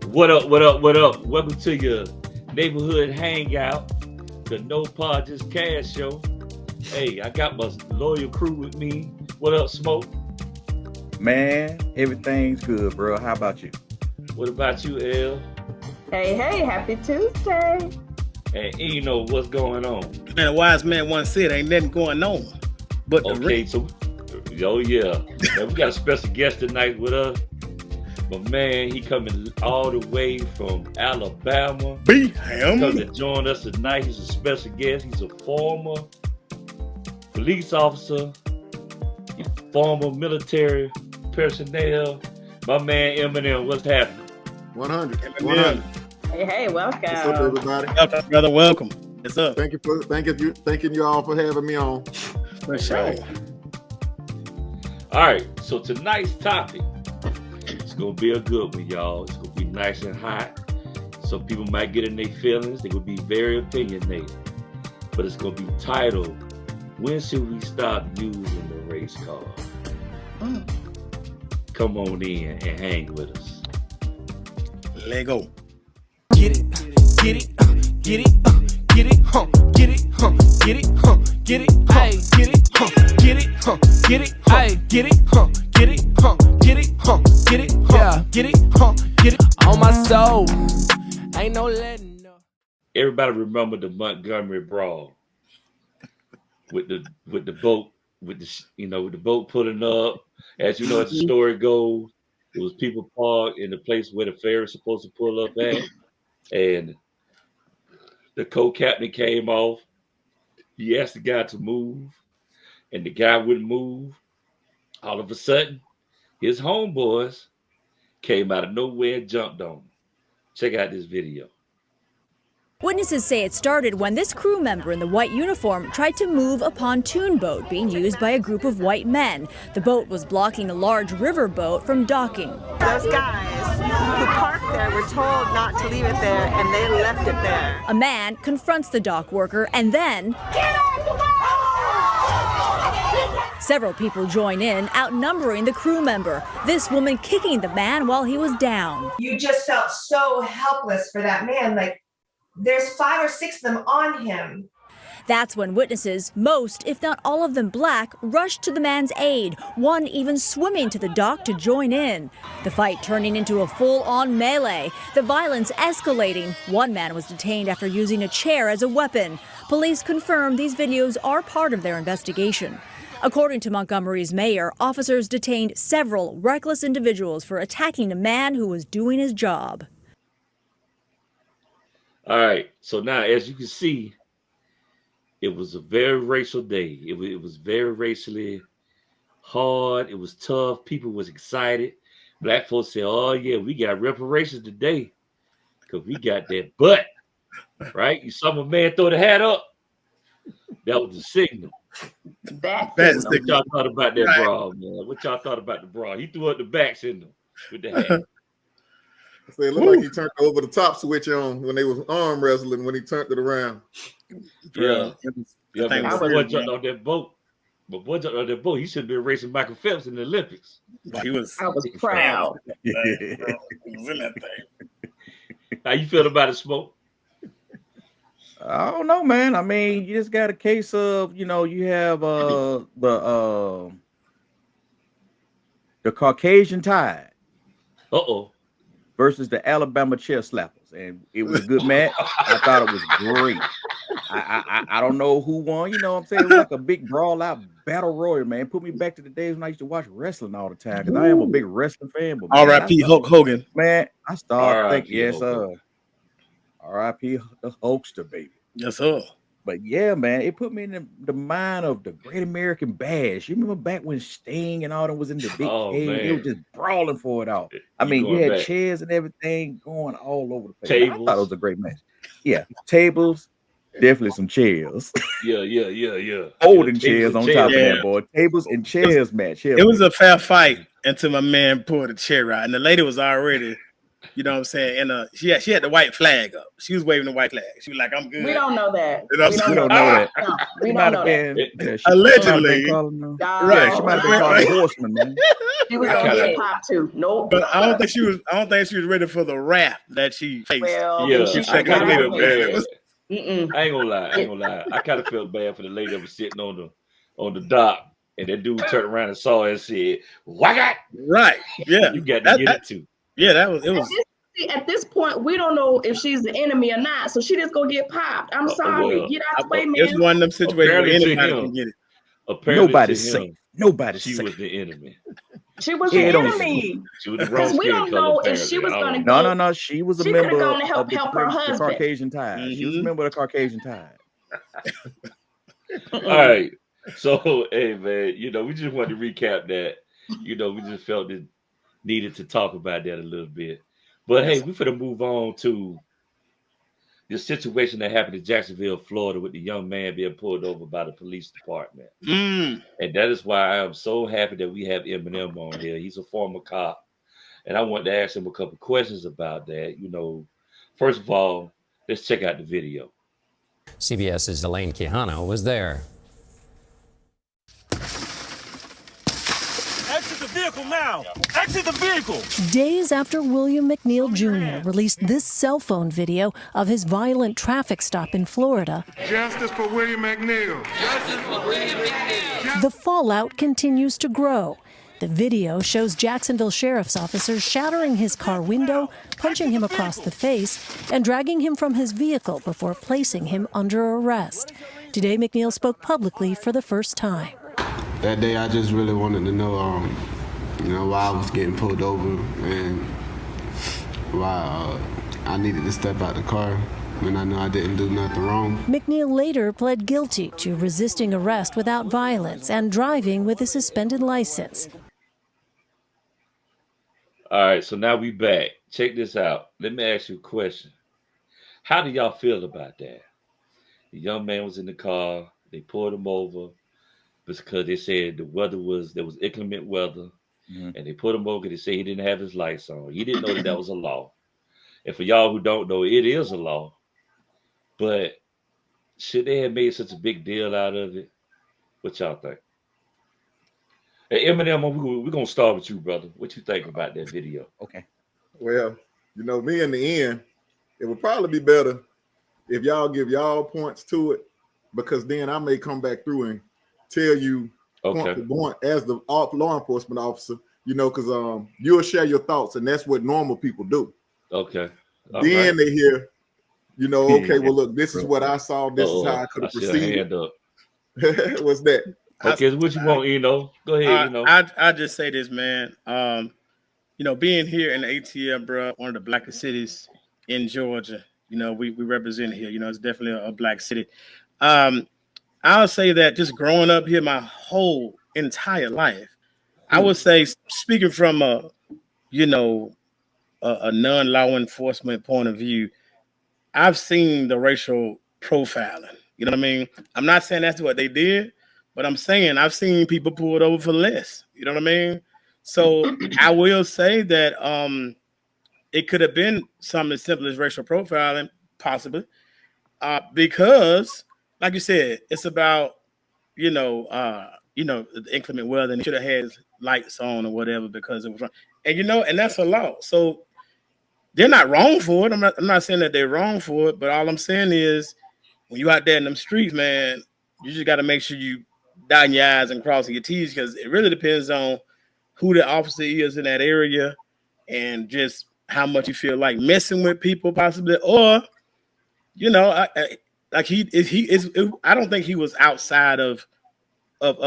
What up? What up? What up? Welcome to your neighborhood hangout, the No Pod Just Cash Show. Hey, I got my loyal crew with me. What up, Smoke? Man, everything's good, bro. How about you? What about you, L? Hey, happy Tuesday. And you know what's going on? Man, a wise man once said, "Ain't nothing going on." But Okay, so oh yeah, man, we got a special guest tonight with us. But man, he coming all the way from Alabama. be him. Come to join us tonight. He's a special guest. He's a former police officer, former military personnel. My man Eminem, what's happening? 100. Eminem. 100. Hey, welcome. What's up, everybody? Welcome, brother. Welcome. What's up? Thanking you all for having me on. For sure. All right, so tonight's topic, it's gonna be a good one, y'all. It's gonna be nice and hot. Some people might get in their feelings. They will be very opinionated, but it's gonna be titled, "When Should We Stop Using the Race Card?" Come on in and hang with us. Let go. Get it, get it, get it, get it, get it, get it, get it, hey, get it, get it, get it, hey, get it, get it, get it, get it, yeah, get it, get it on my soul. Ain't no letting up. Everybody remember the Montgomery Brawl with the boat with the boat pulling up. As you know, as the story goes, it was people parked in the place where the ferry is supposed to pull up at, and the co-captain came off. He asked the guy to move, and the guy wouldn't move. All of a sudden, his homeboys came out of nowhere and jumped on him. Check out this video. Witnesses say it started when this crew member in the white uniform tried to move a pontoon boat being used by a group of white men. The boat was blocking a large river boat from docking. Those guys who parked there were told not to leave it there, and they left it there. A man confronts the dock worker and then several people join in, outnumbering the crew member. This woman kicking the man while he was down. You just felt so helpless for that man. Like, there's 5 or 6 of them on him. That's when witnesses, most if not all of them black, rushed to the man's aid, one even swimming to the dock to join in. The fight turning into a full-on melee, the violence escalating. One man was detained after using a chair as a weapon. Police confirm these videos are part of their investigation. According to Montgomery's mayor, officers detained several reckless individuals for attacking a man who was doing his job. All right, so now as you can see, it was a very racial day. It was very racially hard. It was tough. People was excited. Black folks said, "Oh yeah, we got reparations today because we got that butt." Right? You saw my man throw the hat up. That was the signal. That's What y'all thought about that brawl, man? What y'all thought about the brawl? He threw up the back signal with the hat. It looked like he turned over the top switch on when they was arm wrestling when he turned it around. Yeah. Yeah, Thing man, was boy weird, jumped on that boat. But boy jumped on that boat. He should have been racing Michael Phelps in the Olympics. He was. I was proud. He was in that thing. How you feel about it, Smoke? I don't know, man. I mean, you just got a case of, you have the Caucasian Tide Uh-oh. versus the Alabama Chair Slappers, and it was a good match. I thought it was great. I don't know who won. You know what I'm saying? It was like a big brawl out battle royal, man. Put me back to the days when I used to watch wrestling all the time because I am a big wrestling fan. But R.I.P. Hulk Hogan. Man, I started R.I.P. thinking, yes, Hulk R.I.P. the Hulkster, baby. Yes, sir. But yeah, man, it put me in the mind of the Great American Bash. You remember back when Sting and all them was in the big cage? man. They were just brawling for it all. I mean, you going had back. chairs and everything going all over the place. I Tables. thought it was a great match. Yeah, tables, definitely some chairs. Yeah. Folding Yeah, chairs tables on and top of chairs. that, boy. Tables and chairs match. Yeah, It was a fair fight until my man pulled a chair out, and the lady was already You know what I'm saying? And she had the white flag up. She was waving the white flag. She was like, "I'm good." We don't know that. You know We what I'm don't saying? know that. that. No, we She don't might know have that. been Allegedly. Yeah, she might have been calling the horseman, man. She was gonna get popped too. Nope. But I don't think she was ready for the wrap that she faced. Well, Yeah, she I should kind have of feel bad. Mm-mm. I ain't gonna lie. I kind of felt bad for the lady that was sitting on the dock, and that dude turned around and saw her and said, "Whack!" Right? Yeah, You got to get it too. Yeah, it was. See, at this point, we don't know if she's the enemy or not, so she just gonna get popped. I'm sorry. well, Get out the way, It's man. one of them situations where Apparently to anybody him. can get it. Apparently, Nobody's to safe. him, Nobody's she safe. was the enemy. She was Yeah, the don't- enemy. She was the Because wrong we skin don't color. know if she apparently. was I don't gonna know. No. She was a She could've member gone to of help her the husband. Caucasian Tide. She was a member of the Caucasian Tide. All right. So, hey, man, we just wanted to recap that. We just felt it needed to talk about that a little bit. But hey, we're going to move on to the situation that happened in Jacksonville, Florida, with the young man being pulled over by the police department. And that is why I am so happy that we have Eminem on here. He's a former cop. And I wanted to ask him a couple questions about that. First of all, let's check out the video. CBS's Elaine Quijano was there. Exit the vehicle now! Exit the vehicle! Days after William McNeil Jr. released this cell phone video of his violent traffic stop in Florida, Justice for William McNeil. Justice for William McNeil. the fallout continues to grow. The video shows Jacksonville sheriff's officers shattering his car window, punching him across the face, and dragging him from his vehicle before placing him under arrest. Today, McNeil spoke publicly for the first time. That day, I just really wanted to know, why I was getting pulled over and why I needed to step out the car when I knew I didn't do nothing wrong. McNeil later pled guilty to resisting arrest without violence and driving with a suspended license. All right, so now we back. Check this out. Let me ask you a question. How do y'all feel about that? The young man was in the car. They pulled him over because they said there was inclement weather, and they put him over. They say he didn't have his lights on. He didn't know that was a law. And for y'all who don't know, it is a law. But should they have made such a big deal out of it? What y'all think? Hey, Eminem, we're going to start with you, brother. What you think about that video? Okay. Well, me in the end, it would probably be better if y'all give y'all points to it, because then I may come back through and tell you point for point as the law enforcement officer, because you'll share your thoughts, and that's what normal people do. Okay. Then they hear, okay, well, look, this is what I saw. This is how I could have proceeded. Hand up. What's that? Okay, so what you want, Eno? Go ahead, Eno. I just say this, man. Being here in the ATL, bro, one of the blackest cities in Georgia. We represent here. It's definitely a black city. I'll say that just growing up here my whole entire life, I would say, speaking from a non-law enforcement point of view, I've seen the racial profiling. You know what I mean? I'm not saying that's what they did, but I'm saying I've seen people pulled over for less. You know what I mean? So I will say that it could have been something as simple as racial profiling, possibly, because, like you said, it's about the inclement weather, and he should have had his lights on or whatever because it was wrong. And that's a law. So they're not wrong for it. I'm not saying that they're wrong for it, but all I'm saying is when you out there in them streets, man, you just got to make sure you dotting your I's and crossing your T's, because it really depends on who the officer is in that area and just how much you feel like messing with people possibly, or, I don't think he was outside of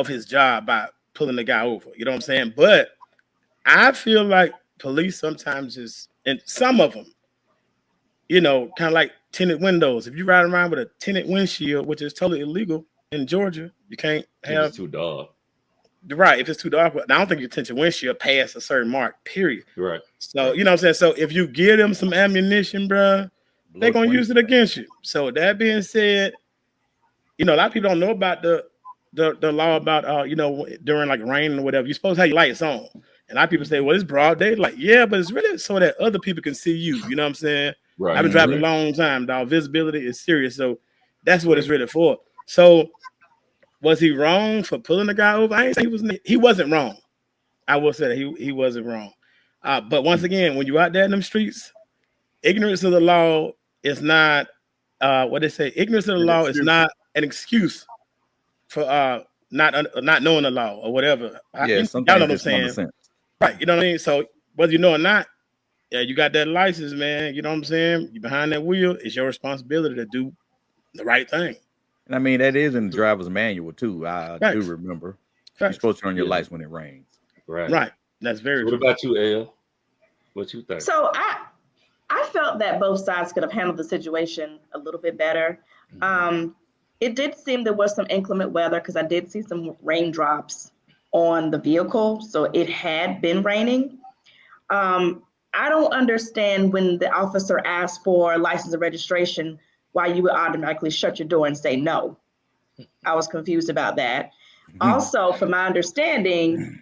his job by pulling the guy over. You know what I'm saying? But I feel like police sometimes and some of them, kind of like tinted windows. If you ride around with a tinted windshield, which is totally illegal in Georgia, you can't have. It's too dark. Right. If it's too dark, but I don't think your tinted windshield past a certain mark, period. Right. So, you know what I'm saying? So if you give them some ammunition, bro, they're going to use it against you. So that being said, a lot of people don't know about the law about, during like rain or whatever, you're supposed to have your lights on. And a lot of people say, well, it's broad day. Like, yeah, but it's really so that other people can see you. You know what I'm saying? Right. I've been driving a long time, dog. Visibility is serious. So that's what it's really for. So was he wrong for pulling the guy over? I ain't say he wasn't wrong. I will say that he wasn't wrong. But once again, when you're out there in them streets, ignorance of the law is not what they say. Ignorance of the law is not an excuse for not knowing the law or whatever. Yeah, y'all know what I'm saying. Right, you know what I mean? So whether you know or not, yeah, you got that license, man. You know what I'm saying? You're behind that wheel. It's your responsibility to do the right thing. And I mean, that is in the driver's manual too. I do remember. You're supposed to turn your lights when it rains. Right. Right. That's very true. What about you, Elle? What you think? So I felt that both sides could have handled the situation a little bit better. It did seem there was some inclement weather because I did see some raindrops on the vehicle. So it had been raining. I don't understand when the officer asked for license and registration, why you would automatically shut your door and say no. I was confused about that. Also, from my understanding,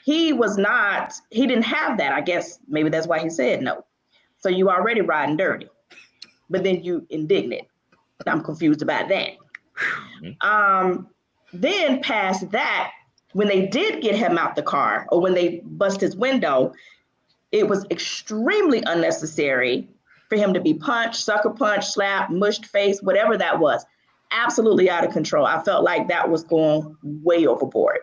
he didn't have that. I guess maybe that's why he said no. So you already riding dirty, but then you indignant. I'm confused about that. Then past that, when they did get him out the car or when they bust his window, it was extremely unnecessary for him to be punched, sucker punched, slapped, mushed face, whatever that was. Absolutely out of control. I felt like that was going way overboard.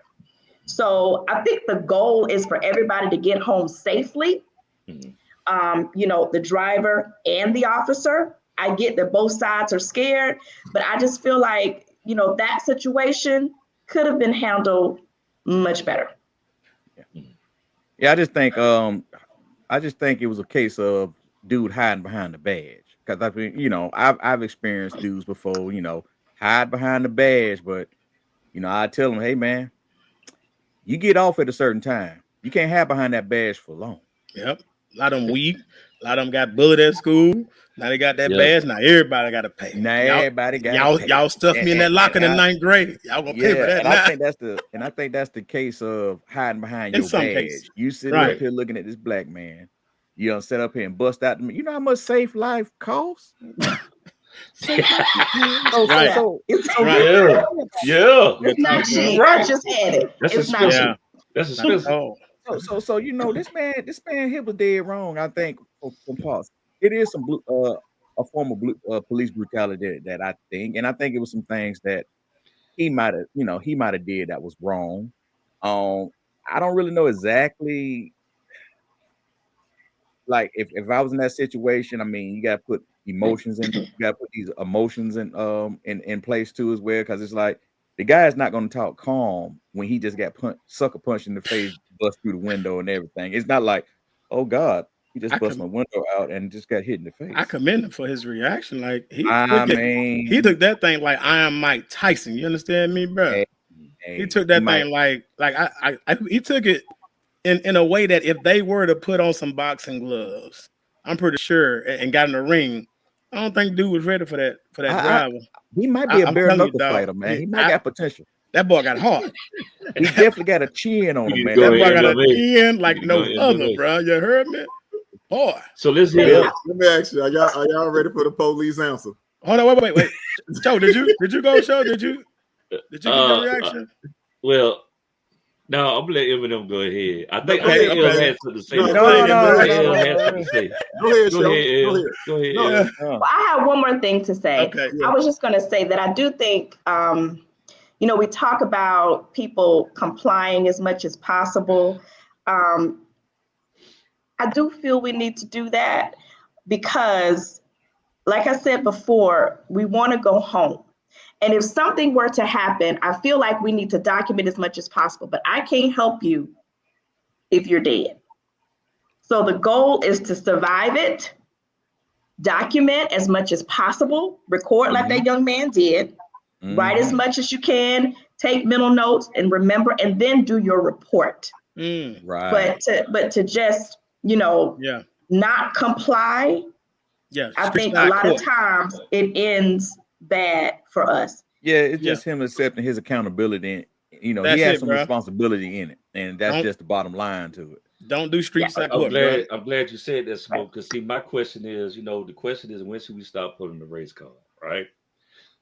So I think the goal is for everybody to get home safely. The driver and the officer. I get that both sides are scared, but I just feel like, that situation could have been handled much better. Yeah, I just think it was a case of dude hiding behind the badge. Because I mean, I've experienced dudes before, hide behind the badge, but I tell them, hey man, you get off at a certain time. You can't hide behind that badge for long. Yep. A lot of them weak. A lot of them got bullied at school. Now they got that badge. Now everybody got to pay. Now everybody got to pay. Y'all stuffed me in that locker in the 9th grade. Y'all gonna pay for that. And I think that's the case of hiding behind your badge. Cases. You sitting up here looking at this black man. You don't sit up here and bust out. You know how much safe life costs? It's not cheap. I just had it. It's not cheap. That's expensive. So this man here was dead wrong. I think from Paul, it is some a form of police brutality that I think, and I think it was some things that he might have did that was wrong. I don't really know exactly. Like if I was in that situation, I mean, you got to put emotions in. You got to put these emotions in place too as well, because it's like the guy's not going to talk calm when he just got sucker punched in the face, bust through the window and everything. It's not like, oh God, he just bust my window out and just got hit in the face. I commend him for his reaction. Like he took that thing like I am Mike Tyson. You understand me, bro? He took that thing like he took it in a way that if they were to put on some boxing gloves, I'm pretty sure, and got in the ring, I don't think dude was ready for that driver. He might be a bare knuckle fighter, man. He might got potential. That boy got hard. He definitely got a chin on him, man. That boy got a chin like no other, bro. You heard me? Boy. So let's hear. Let me ask you, are y'all ready for the police answer? Hold on, wait. Joe, did you go show? Did you get your reaction? Well, no, I'm gonna let Eminem go ahead. I think Elle has something to say. Go ahead. Well, I have one more thing to say. Okay, yeah. I was just going to say that I do think, we talk about people complying as much as possible. I do feel we need to do that because, like I said before, we want to go home. And if something were to happen, I feel like we need to document as much as possible, but I can't help you if you're dead. So the goal is to survive it, document as much as possible, record like that young man did, write as much as you can, take mental notes and remember, and then do your report. Right. But to just, not comply, I think a lot of times it ends bad for us. Yeah, it's just him accepting his accountability you know, he has some responsibility in it, and that's just the bottom line to it. Don't do street side court. I'm glad you said that, Smoke. Because see, my question is, you know, the question is, when should we stop pulling the race card, right?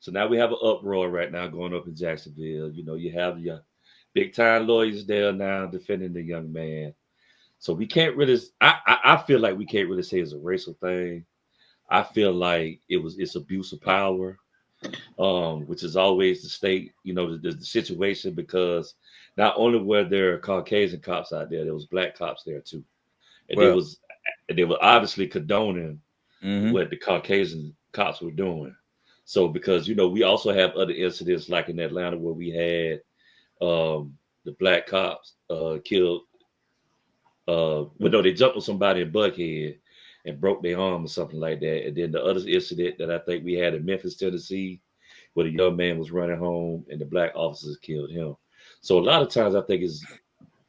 So now we have an uproar right now going up in Jacksonville. You know, you have your big time lawyers there now defending the young man. So we can't really. I feel like we can't really say it's a racial thing. I feel like it's abuse of power, which is always the state, you know, the situation, because not only were there Caucasian cops out there was black cops there too, and they were obviously condoning what the Caucasian cops were doing. So because, you know, we also have other incidents like in Atlanta where we had the black cops killed. They jumped on somebody in Buckhead and broke their arm or something like that. And then the other incident that I think we had in Memphis, Tennessee, where the young man was running home and the black officers killed him. So a lot of times I think it's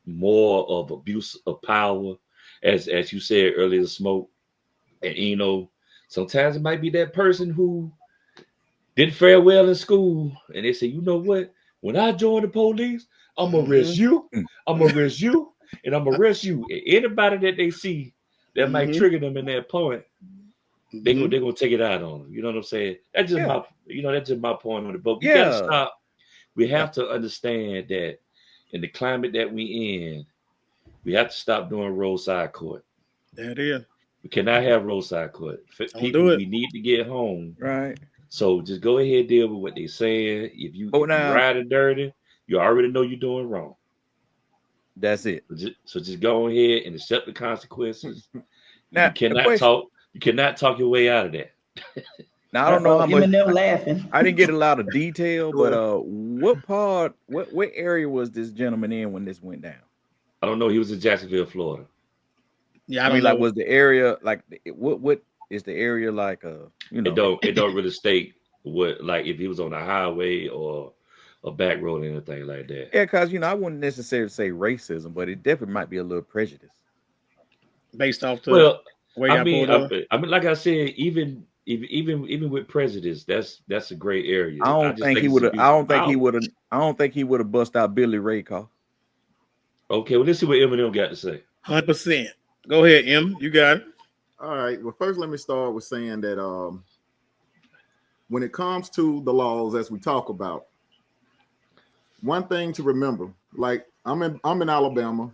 more of abuse of power, as you said earlier, Smoke. And, you know, sometimes it might be that person who didn't fare well in school, and they say, you know what? When I join the police, I'm gonna arrest you. I'm gonna arrest you, and I'm gonna arrest you. And anybody that they see that might trigger them in that point, they're gonna take it out on them. You know what I'm saying? That's just that's just my point on it. But we gotta stop. We have to understand that in the climate that we in, we have to stop doing roadside court. That is. We cannot have roadside court. People, we need to get home. Right. So just go ahead and deal with what they're saying. If you riding dirty, you already know you're doing wrong. That's it. So just go ahead and accept the consequences. Now, you cannot talk your way out of that. Now I don't know how much. Laughing. I didn't get a lot of detail, but what area was this gentleman in when this went down? I don't know. He was in Jacksonville, Florida. Yeah, I mean, like, was the area like what is the area like? You know, it don't really state what, like, if he was on a highway or a back road or anything like that. Yeah, because, you know, I wouldn't necessarily say racism, but it definitely might be a little prejudice based off the way I mean, like I said, even with prejudice, that's a gray area. I don't think he would have bust out Billy Ray Call. Okay, well, let's see what Eminem got to say. 100%. Go ahead, Em. You got it. All right. Well, first, let me start with saying that when it comes to the laws, as we talk about, one thing to remember, like I'm in Alabama,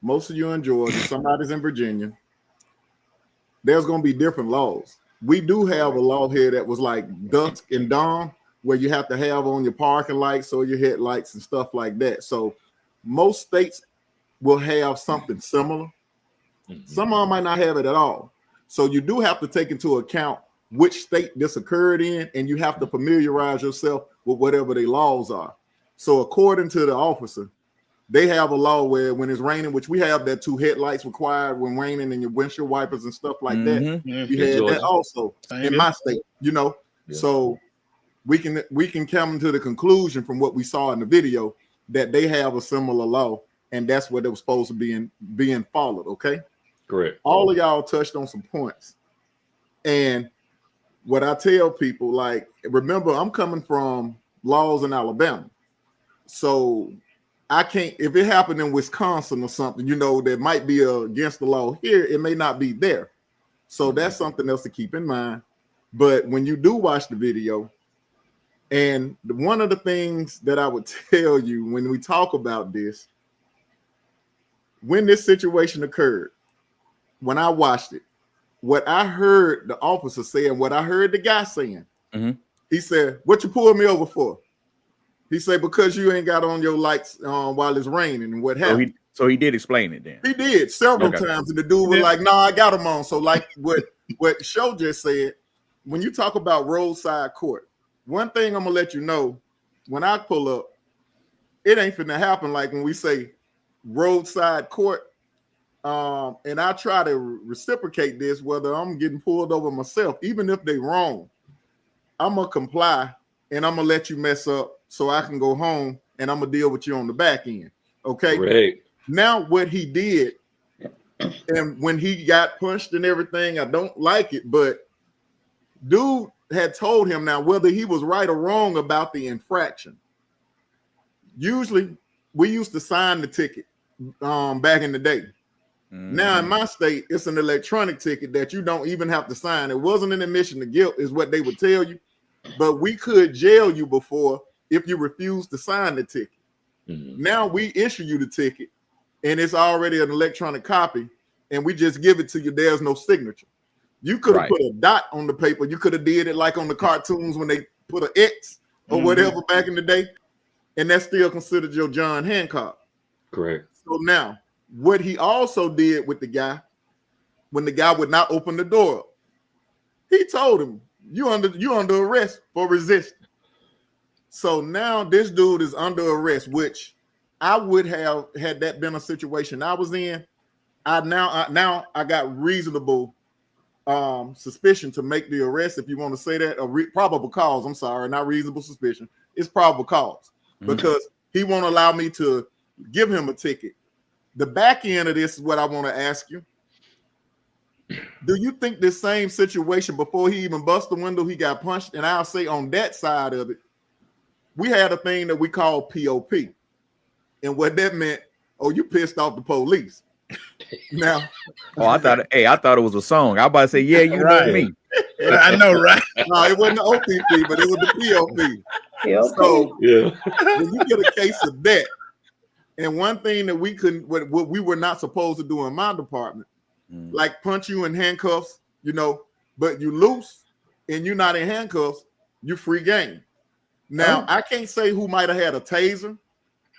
most of you in Georgia, somebody's in Virginia. There's going to be different laws. We do have a law here that was like dusk and dawn, where you have to have on your parking lights or your headlights and stuff like that. So most states will have something similar. Some of them might not have it at all. So you do have to take into account which state this occurred in, and you have to familiarize yourself with whatever their laws are. So according to the officer, they have a law where when it's raining, which we have that 2 headlights required when raining and your windshield wipers and stuff like that. You had that also in my state, you know. Yeah. So we can come to the conclusion from what we saw in the video that they have a similar law, and that's what it was supposed to be being followed. Okay. Correct. All of y'all touched on some points. And what I tell people, like, remember, I'm coming from laws in Alabama. So I can't, if it happened in Wisconsin or something, you know, that might be against the law here, it may not be there. So that's something else to keep in mind. But when you do watch the video, and one of the things that I would tell you when we talk about this, when this situation occurred, when I watched it, what I heard the officer saying, what I heard the guy saying, he said, "What you pulled me over for?" He said, "Because you ain't got on your lights while it's raining." And what happened? So he did explain it then. He did several times, and the dude was like, "No, I got them on." So like what Show just said, when you talk about roadside court, one thing I'm gonna let you know, when I pull up, it ain't finna happen like when we say roadside court. And I try to reciprocate this, whether I'm getting pulled over myself, even if they wrong, I'm gonna comply and I'm gonna let you mess up so I can go home and I'm gonna deal with you on the back end. Okay. Right. Now what he did, and when he got punched and everything, I don't like it, but dude had told him, now whether he was right or wrong about the infraction, usually we used to sign the ticket back in the day. Now in my state, it's an electronic ticket that you don't even have to sign. It wasn't an admission to guilt, is what they would tell you. But we could jail you before if you refuse to sign the ticket. Now we issue you the ticket, and it's already an electronic copy, and we just give it to you. There's no signature. You could have put a dot on the paper. You could have did it like on the cartoons when they put an X or whatever back in the day, and that's still considered your John Hancock. Correct. So now, what he also did with the guy, when the guy would not open the door, he told him, "You under arrest for resisting." So now this dude is under arrest, which I would have had that been a situation I was in. I got reasonable suspicion to make the arrest, if you want to say that, probable cause. I'm sorry, not reasonable suspicion. It's probable cause because he won't allow me to give him a ticket. The back end of this is what I want to ask you. Do you think this same situation, before he even bust the window, he got punched? And I'll say on that side of it, we had a thing that we call POP. And what that meant, you pissed off the police. Now, I thought it was a song. I was about to say, yeah, you know me. I know, right? No, it wasn't the OPP, but it was the POP. So when you get a case of that, and one thing that we couldn't, what we were not supposed to do in my department, like punch you in handcuffs, but you loose and you're not in handcuffs, you free game. Now, I can't say who might have had a taser.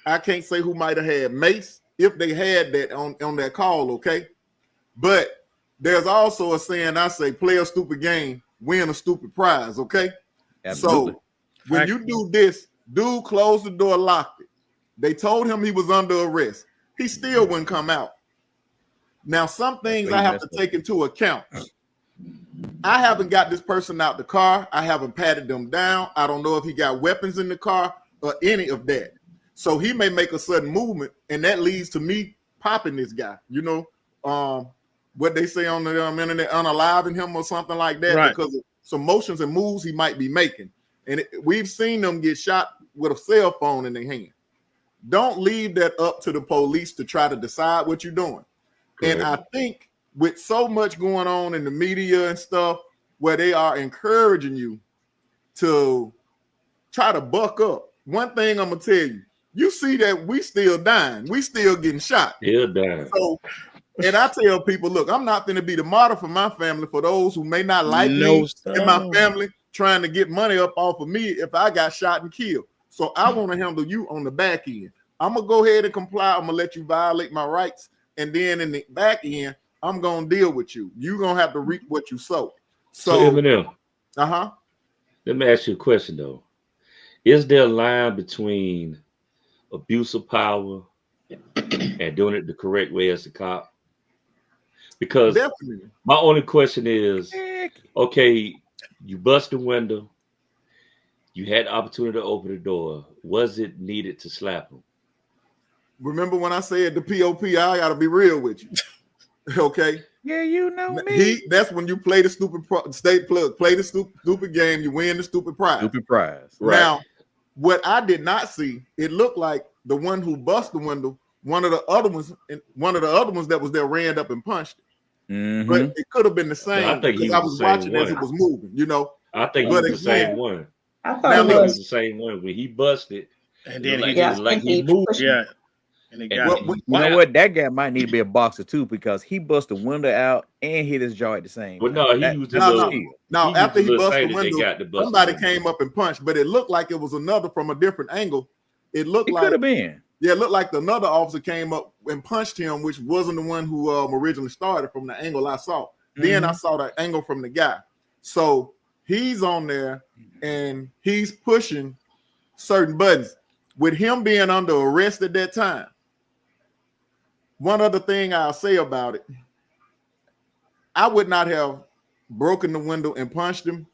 I can't say who might have had mace if they had that on that call, okay? But there's also a saying I say, play a stupid game, win a stupid prize, okay? Absolutely. So when you do this, dude closed the door, locked it. They told him he was under arrest. He still wouldn't come out. Now, some things I have to take into account. I haven't got this person out the car. I haven't patted them down. I don't know if he got weapons in the car or any of that. So he may make a sudden movement, and that leads to me popping this guy. What they say on the internet, unaliving him or something like that, because of some motions and moves he might be making. And we've seen them get shot with a cell phone in their hand. Don't leave that up to the police to try to decide what you're doing. Correct. And I think with so much going on in the media and stuff, where they are encouraging you to try to buck up. One thing I'm gonna tell you, you see that we still dying, we still getting shot. Still dying. So, and I tell people, look, I'm not gonna be the model for my family for those who may not like me and my family trying to get money up off of me if I got shot and killed. So I want to handle you on the back end. I'm gonna go ahead and comply. I'm gonna let you violate my rights, and then in the back end, I'm gonna deal with you. You're gonna have to reap what you sow. So Eminem, let me ask you a question though. Is there a line between abuse of power and doing it the correct way as a cop? Because my only question is, okay, you bust the window, you had the opportunity to open the door. Was it needed to slap him? Remember when I said the POP, I gotta be real with you. Okay. Yeah, you know me. That's when you play the stupid state plug, play the stupid game, you win the stupid prize. Stupid prize. Right. Now, what I did not see, it looked like the one who bust the window, one of the other ones that was there ran up and punched it. But it could have been the same. I think because I was watching as it was moving, I think it was the same one. I thought it was the same one when he busted, and then he moved. Yeah. And you know what? That guy might need to be a boxer too, because he bust the window out and hit his jaw at the same time. Well, no, he used his little skill. Now, after he bust the window, somebody came up and punched, but it looked like it was another from a different angle. It could have been. Yeah, it looked like another officer came up and punched him, which wasn't the one who originally started from the angle I saw. Then I saw the angle from the guy. So he's on there and he's pushing certain buttons. With him being under arrest at that time, one other thing I'll say about it, I would not have broken the window and punched him.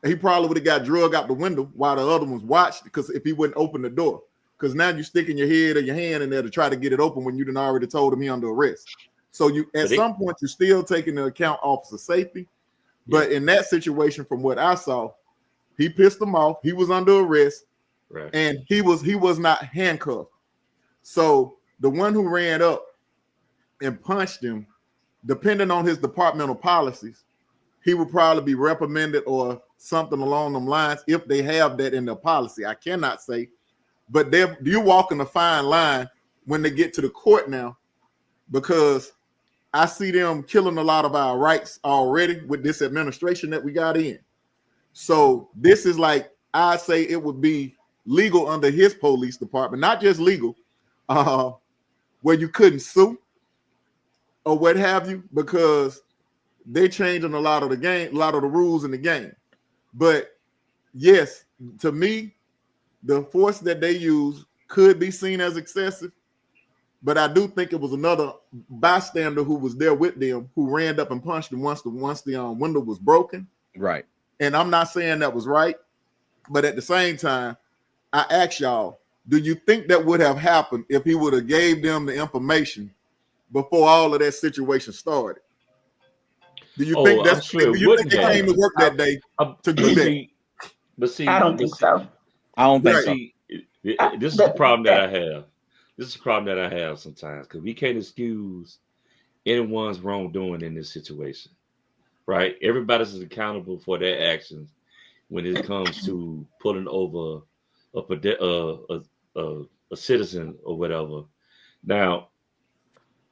He probably would have got drug out the window while the other ones watched, because if he wouldn't open the door. Because now you're sticking your head or your hand in there to try to get it open when you done already told him he under arrest. So you at some point you're still taking into account officer safety. But in that situation, from what I saw, he pissed him off. He was under arrest. Right. And he was not handcuffed. So the one who ran up and punched him, depending on his departmental policies, he would probably be reprimanded or something along them lines if they have that in their policy. I cannot say, but you're walking a fine line when they get to the court now, because I see them killing a lot of our rights already with this administration that we got in. So this is like, I say it would be legal under his police department, not just legal, where you couldn't sue or what have you, because they're changing a lot of the game, a lot of the rules in the game. But yes, to me, the force that they use could be seen as excessive, but I do think it was another bystander who was there with them who ran up and punched them once the window was broken. Right. And I'm not saying that was right, but at the same time, I ask y'all, do you think that would have happened if he would have gave them the information before all of that situation started? Do you think that's true? Do you think they came to work that day to do that? But see, I don't think so. I don't think so. This is the problem that I have. This is the problem that I have sometimes, because we can't excuse anyone's wrongdoing in this situation, right? Everybody's accountable for their actions when it comes to pulling over a citizen or whatever. Now,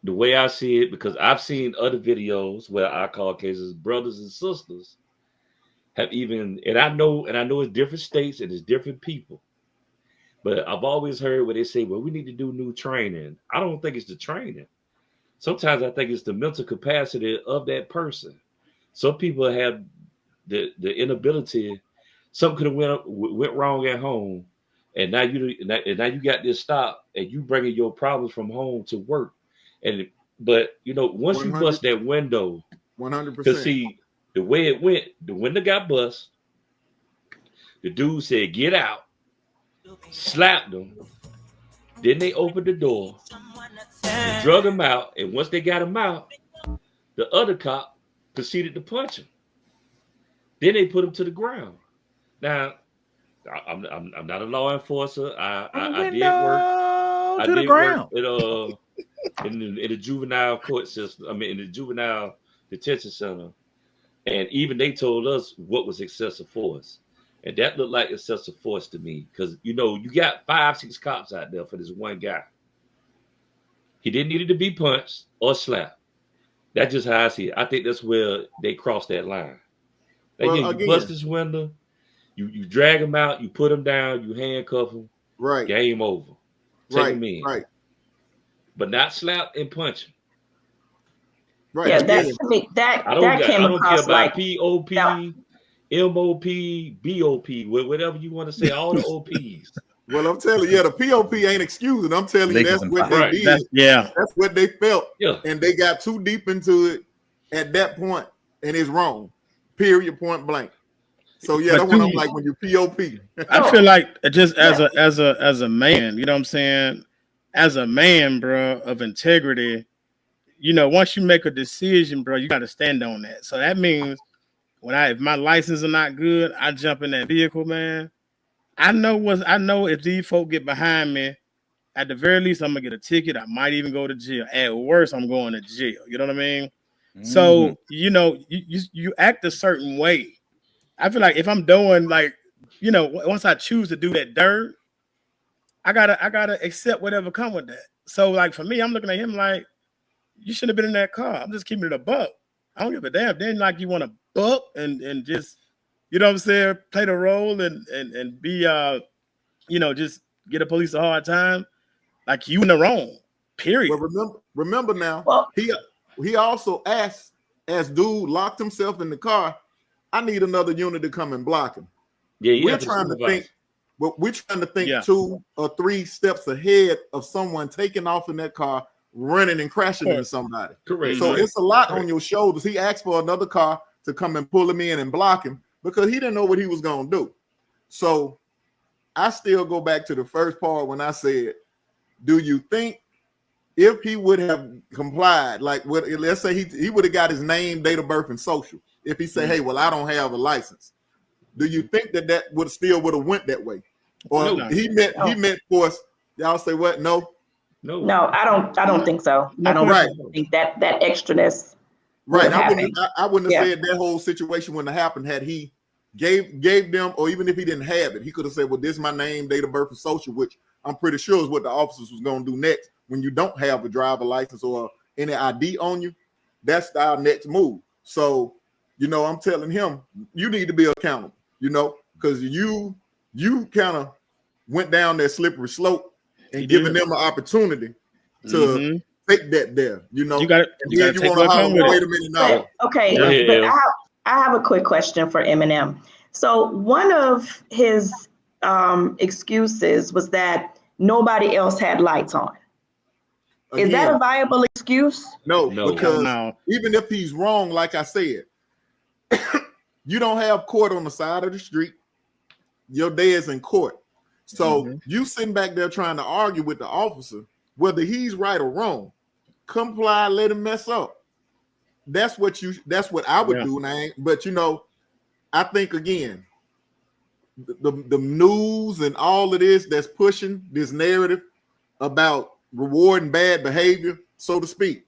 the way I see it, because I've seen other videos where I call cases brothers and sisters have even, and I know it's different states and it's different people, but I've always heard where they say, well, we need to do new training. I don't think it's the training. Sometimes I think it's the mental capacity of that person. Some people have the inability. Something could have went wrong at home, and now you got this stop, and you bringing your problems from home to work. But once 100, you bust that window, 100%. Because see the way it went, the window got bust. The dude said, "Get out," slapped them. Then they opened the door, drug him out, and once they got him out, the other cop proceeded to punch him. Then they put him to the ground. Now, I'm not a law enforcer. I did work. I did work in the juvenile court system. I mean, in the juvenile detention center, and even they told us what was excessive force, and that looked like excessive force to me, because you got 5-6 cops out there for this one guy. He didn't need to be punched or slapped. That's just how I see it. I think that's where they crossed that line. You bust this window, you drag him out, you put him down, you handcuff him. Right. Game over. Take him in. Right. But not slap and punch him. Right. Yeah, I don't care about like POP, MOP, BOP, whatever you want to say, all the OPs. Well, I'm telling you, the POP ain't excusing. I'm telling you, that's what they did. That's what they felt. Yeah. And they got too deep into it at that point, and it's wrong. Period, point blank. So yeah, that's what I'm like when you POP. I feel like just as a man, you know what I'm saying? As a man, bro, of integrity, once you make a decision, bro, you got to stand on that. So that means if my license is not good, I jump in that vehicle, man. I know if these folk get behind me, at the very least, I'm gonna get a ticket. I might even go to jail. At worst, I'm going to jail. You know what I mean? Mm-hmm. So you act a certain way. I feel like if I'm doing once I choose to do that dirt, I gotta accept whatever come with that. So like for me, I'm looking at him like, you shouldn't have been in that car. I'm just keeping it a buck. I don't give a damn. Then you want to buck and just, you know what I'm saying, play the role and be just get a police a hard time. Like you in the wrong. Period. But remember now, he also asked, as dude locked himself in the car, I need another unit to come and block him. Yeah, we're trying to think. But we're trying to think 2 or 3 steps ahead of someone taking off in that car, running and crashing into somebody. Correct. So it's a lot on your shoulders. He asked for another car to come and pull him in and block him because he didn't know what he was going to do. So I still go back to the first part when I said, do you think if he would have complied, let's say he would have got his name, date of birth, and social. If he said, hey, well, I don't have a license. Do you think that would have went that way? Or he meant force. Y'all say what? No. I don't think so. I don't think that extraness. Right. I wouldn't have said that whole situation wouldn't have happened had he gave them, or even if he didn't have it, he could have said, well, this is my name, date of birth, and social, which I'm pretty sure is what the officers was going to do next. When you don't have a driver license or any ID on you, that's our next move. So, I'm telling him, you need to be accountable, because you kind of went down that slippery slope and giving them an opportunity to take that there, You got to take wait a minute now. Okay, but I have a quick question for Eminem. So one of his excuses was that nobody else had lights on. Is that a viable excuse? No, because even if he's wrong, like I said, you don't have court on the side of the street. Your day is in court. So you sitting back there trying to argue with the officer, whether he's right or wrong, comply, let him mess up. That's what I would do now. But I think again, the news and all of this that's pushing this narrative about rewarding bad behavior, so to speak,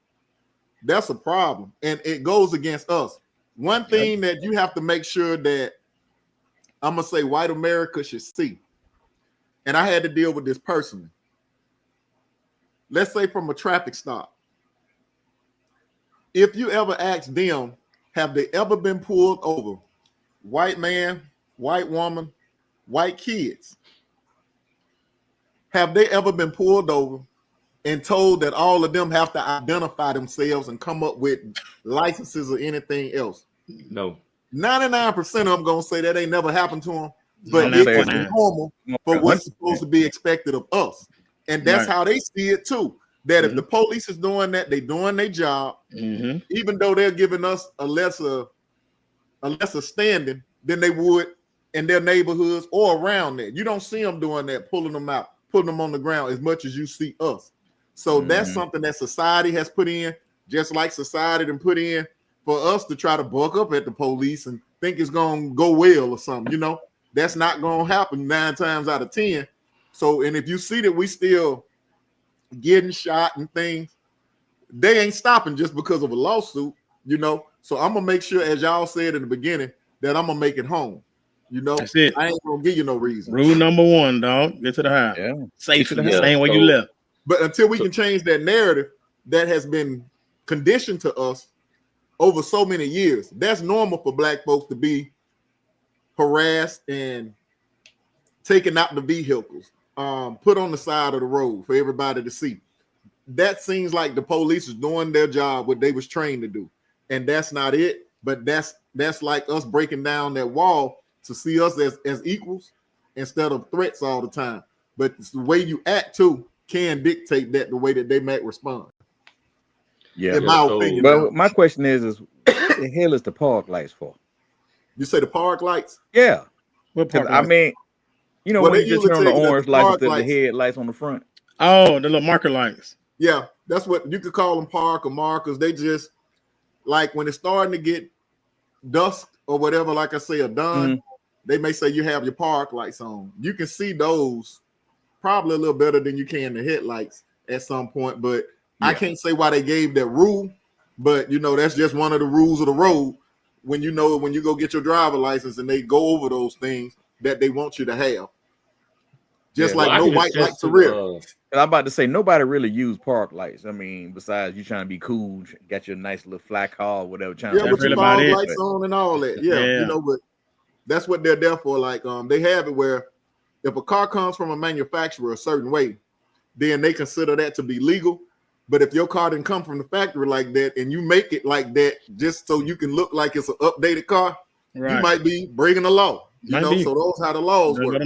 that's a problem. And it goes against us. One thing that you have to make sure that I'm gonna say white America should see, and I had to deal with this personally. Let's say from a traffic stop. If you ever ask them, have they ever been pulled over? White man, white woman, white kids. Have they ever been pulled over and told that all of them have to identify themselves and come up with licenses or anything else? No. 99% of them gonna say that ain't never happened to them, but it's normal for what's supposed to be expected of us. And that's how they see it too. That if the police is doing that, they doing their job, even though they're giving us a lesser standing than they would in their neighborhoods or around there. You don't see them doing that, pulling them out, putting them on the ground as much as you see us. So that's something that society has put in, just like society done put in for us to try to buck up at the police and think it's going to go well or something. That's not going to happen 9 times out of 10. So, and if you see that we still getting shot and things, they ain't stopping just because of a lawsuit, So I'm gonna make sure, as y'all said in the beginning, that I'm gonna make it home. That's it. I ain't gonna give you no reason. Rule number 1, dog. Get to the house. Safely, the same way you left. But until we can change that narrative that has been conditioned to us over so many years, that's normal for black folks to be harassed and taken out the vehicles, put on the side of the road for everybody to see. That seems like the police is doing their job, what they was trained to do, and that's not it. But that's like us breaking down that wall to see us as equals instead of threats all the time. But it's the way you act too can dictate that the way that they might respond. Yeah, in my opinion. But my question is what the hell is the park lights for? You say the park lights? Yeah. What park I lights? mean, when you just turn on the orange lights instead of the headlights on the front. Oh, the little marker lights. Yeah, that's what you could call them, park or markers. They just like when it's starting to get dusk or whatever, like I say, or done, they may say you have your park lights on. You can see those probably a little better than you can the headlights at some point, but I can't say why they gave that rule, but that's just one of the rules of the road. When you go get your driver license and they go over those things that they want you to have. Just like no white lights are real. I'm about to say nobody really use park lights. I mean, besides you trying to be cool, got your nice little flat car, or whatever. But your fog lights on and all that. Yeah, but that's what they're there for. Like they have it where if a car comes from a manufacturer a certain way, then they consider that to be legal. But if your car didn't come from the factory like that and you make it like that just so you can look like it's an updated car, you might be breaking the law. So those how the laws work.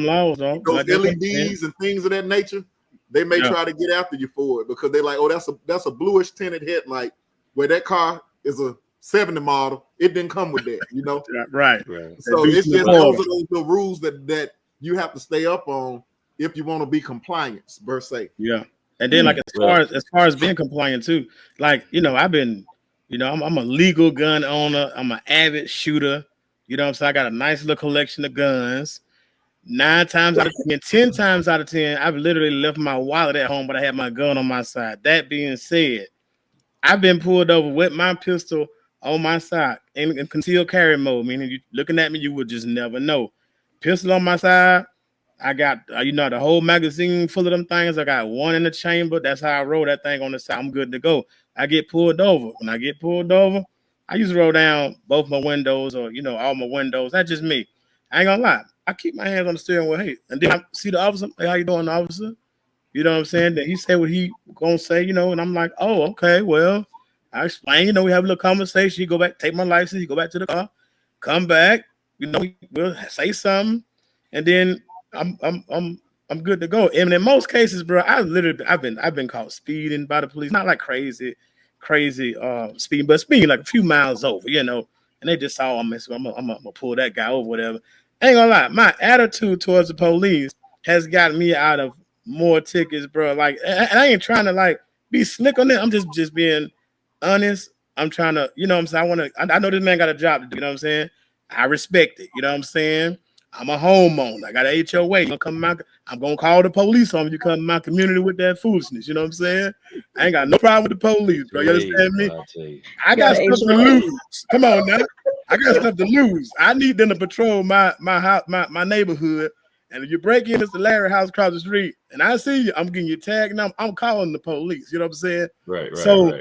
Those LEDs and things of that nature, they may try to get after you for it because they're like, oh, that's a bluish tinted headlight where that car is a 70 model. It didn't come with that, Right. So it's just those are the rules that you have to stay up on if you want to be compliant, per se. Yeah. And then, like as far as being compliant too, like I've been, I'm a legal gun owner. I'm an avid shooter. You know what I'm saying? I got a nice little collection of guns. 9 times out of 10, 10 times out of 10, I've literally left my wallet at home, but I had my gun on my side. That being said, I've been pulled over with my pistol on my side in concealed carry mode, meaning you looking at me, you would just never know. Pistol on my side. I got, the whole magazine full of them things. I got one in the chamber. That's how I roll that thing on the side. I'm good to go. I get pulled over. When I get pulled over, I used to roll down both my windows or, all my windows. That's just me. I ain't gonna lie. I keep my hands on the steering wheel. Hey, and then I see the officer. Hey, how you doing, officer? You know what I'm saying? Then he said what he gonna say, and I'm like, oh, okay, well, I explain, we have a little conversation. You go back, take my license, you go back to the car, come back, we'll say something, and then I'm good to go. And in most cases, bro, I've been caught speeding by the police, not like crazy speeding, but speeding like a few miles over, and they just saw I'm gonna pull that guy over, whatever. I ain't gonna lie, my attitude towards the police has gotten me out of more tickets, bro. Like, and I ain't trying to like be slick on it. I'm just being honest. I'm trying to, I'm saying, I know this man got a job to do, what I'm saying? I respect it, what I'm saying? I'm a homeowner. I got an HOA. I'm gonna call the police on you come to my community with that foolishness. You know what I'm saying? I ain't got no problem with the police, bro. You understand me? I got stuff to lose. Come on now. I got stuff to lose. I need them to patrol my house, my neighborhood. And if you break in, it's the Larry house across the street, and I see you, I'm getting you tagged, and I'm calling the police. You know what I'm saying? Right. So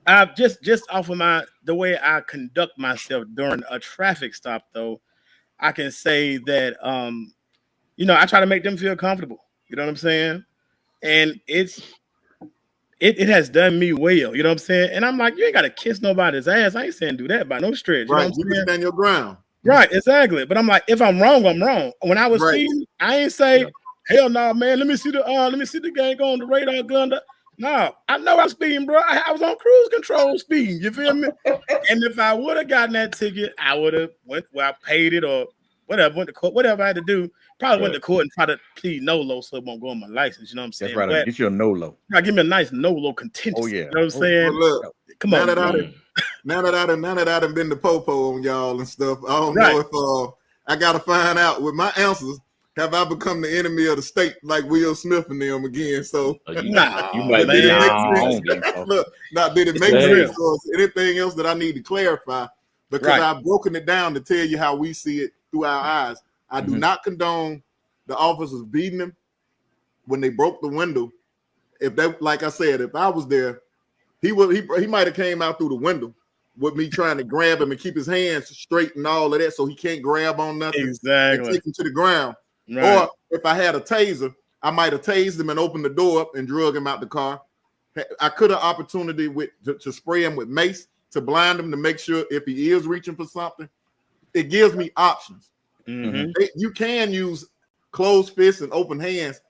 I've just off of the way I conduct myself during a traffic stop, though, I can say that I try to make them feel comfortable. You know what I'm saying? And it has done me well. You know what I'm saying? And I'm like, you ain't gotta kiss nobody's ass. I ain't saying do that by no stretch. Right, you can stand your ground. Right, exactly. But I'm like, if I'm wrong, I'm wrong. When I was speeding, I ain't say, hell no, man. Let me see the gang on the radar gun. No, I know I'm speeding, bro. I was on cruise control speeding. You feel me? And if I would have gotten that ticket, I would have went where I paid it or whatever, went to court, whatever I had to do. Probably went to court and try to plead NOLO so it won't go on my license. You know what I'm saying? That's right. Get you a NOLO. Give me a nice NOLO contingency. Oh yeah. You know what I'm saying? Well, look, come on. Now that I done been to Popo on y'all and stuff, I don't know if I gotta find out with my answers. Have I become the enemy of the state like Will Smith and them again? So you might be. Look, now did it make sense? Or is anything else that I need to clarify? Because I've broken it down to tell you how we see it through our eyes. I do not condone the officers beating them when they broke the window. If they, like I said, if I was there, he might have came out through the window with me trying to grab him and keep his hands straight and all of that, so he can't grab on nothing. Exactly. And take him to the ground. Right. Or if I had a taser, I might have tased him and opened the door up and drug him out the car. I could have opportunity to spray him with mace to blind him to make sure if he is reaching for something. It gives me options. Mm-hmm. You can use closed fists and open hands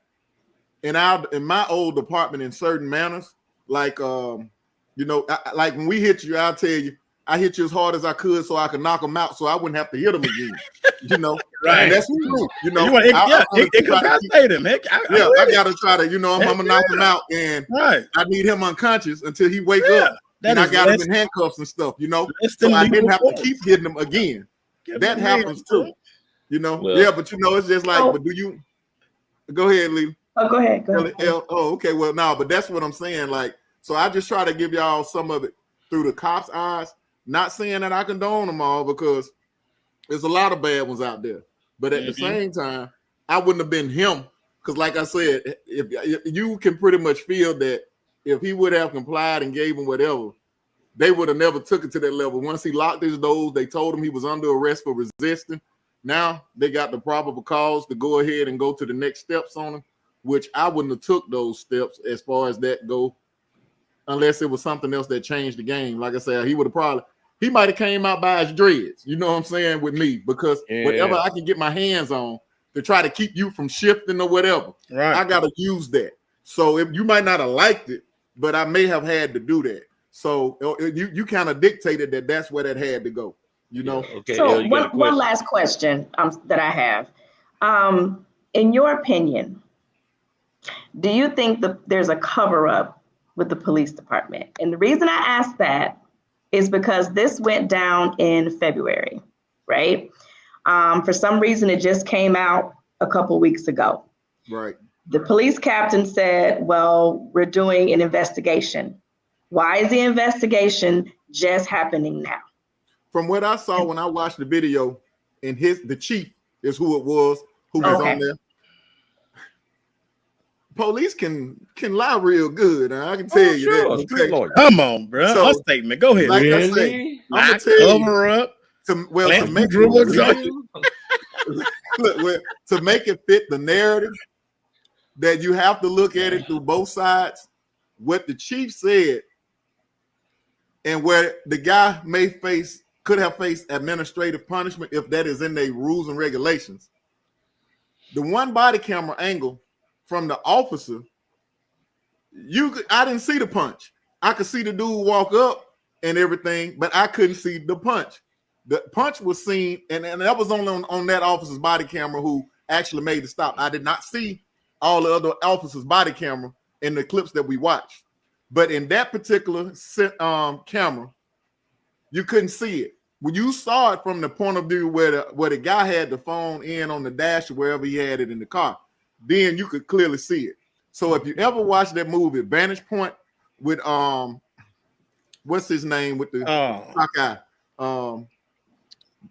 in my old department in certain manners. Like like when we hit you, I'll tell you, I hit you as hard as I could so I could knock them out so I wouldn't have to hit them again. Right. And that's true. Incapacitate him. I gotta try to, I'm gonna knock him out, and I need him unconscious until he wake up. And I got him in handcuffs and stuff, so I didn't have to keep hitting him again. That happens too. But it's just like, but do you go ahead, Lee? Oh, go ahead. Oh, okay. Well, no, but that's what I'm saying. Like, so I just try to give y'all some of it through the cops' eyes. Not saying that I condone them all, because there's a lot of bad ones out there. But at the same time, I wouldn't have been him, because like I said, if you can pretty much feel that if he would have complied and gave him whatever, they would have never took it to that level. Once he locked his doors, they told him he was under arrest for resisting. Now they got the probable cause to go ahead and go to the next steps on him, which I wouldn't have took those steps as far as that go, unless it was something else that changed the game. Like I said, he might have came out by his dreads, you know what I'm saying, with me, because whatever I can get my hands on to try to keep you from shifting or whatever, I got to use that. So if you might not have liked it, but I may have had to do that. So you kind of dictated that that's where that had to go, Okay. So one last question that I have. In your opinion, do you think that there's a cover-up with the police department? And the reason I ask that is because this went down in February, right? For some reason, it just came out a couple weeks ago. Right. The police captain said, well, we're doing an investigation. Why is the investigation just happening now? From what I saw when I watched the video, and the chief is who it was, who was on there. Police can lie real good, and I can tell you that. Okay? Come on, bro. So, a statement. Go ahead. Like really? I say, I'm gonna tell cover you, up. To make it fit the narrative, that you have to look at it through both sides. What the chief said, and where the guy could have faced administrative punishment if that is in their rules and regulations. The one body camera angle from the officer, I didn't see the punch. I could see the dude walk up and everything, but I couldn't see the punch. The punch was seen, and that was only on that officer's body camera who actually made the stop. I did not see all the other officers' body camera in the clips that we watched. But in that particular camera, you couldn't see it. When you saw it from the point of view where the guy had the phone in on the dash or wherever he had it in the car, then you could clearly see it. So if you ever watch that movie, Vantage Point, with what's his name with the black eye?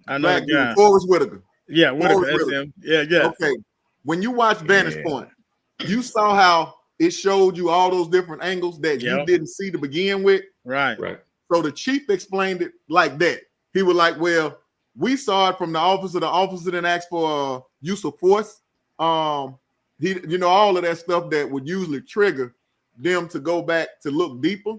I know the guy. Forrest Whitaker. Yeah, Whitaker. That's him. Yeah. Okay. When you watch Vantage Point, you saw how it showed you all those different angles that you didn't see to begin with. Right. So the chief explained it like that. He was like, well, we saw it from the officer. The officer didn't ask for use of force. All of that stuff that would usually trigger them to go back to look deeper.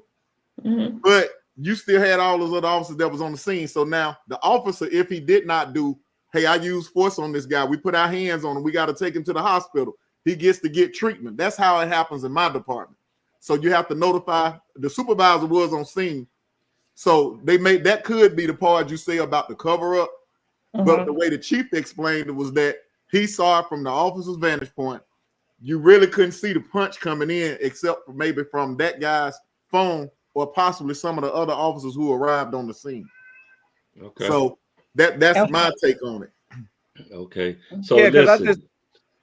Mm-hmm. But you still had all those other officers that was on the scene. So now the officer, if he did not do, hey, I used force on this guy, we put our hands on him, we got to take him to the hospital, he gets to get treatment. That's how it happens in my department. So you have to notify, the supervisor was on scene. So that could be the part you say about the cover up. Mm-hmm. But the way the chief explained it was that he saw it from the officer's vantage point. You really couldn't see the punch coming in except for maybe from that guy's phone or possibly some of the other officers who arrived on the scene. Okay. So that's my take on it. Okay. So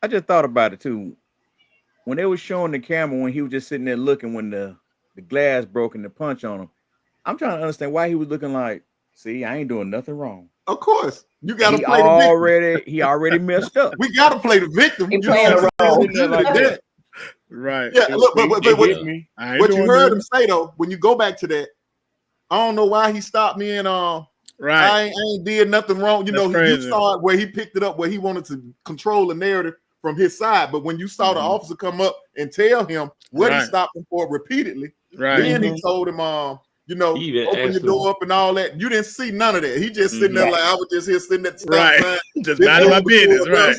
I just thought about it too. When they were showing the camera when he was just sitting there looking when the glass broke and the punch on him, I'm trying to understand why he was looking like, see, I ain't doing nothing wrong. Of course. You got to play the victim. He already messed up. We got to play the victim. He playing a role. Like that. Right. Yeah, look, but what you heard him say, though, when you go back to that, I don't know why he stopped me and I ain't did nothing wrong. You saw it where he picked it up where he wanted to control the narrative from his side. But when you saw the officer come up and tell him what he stopped him for repeatedly, then he told him, open your door up and all that. You didn't see none of that. He just sitting there like I was just here sitting at the stop sign. Just minding my business. I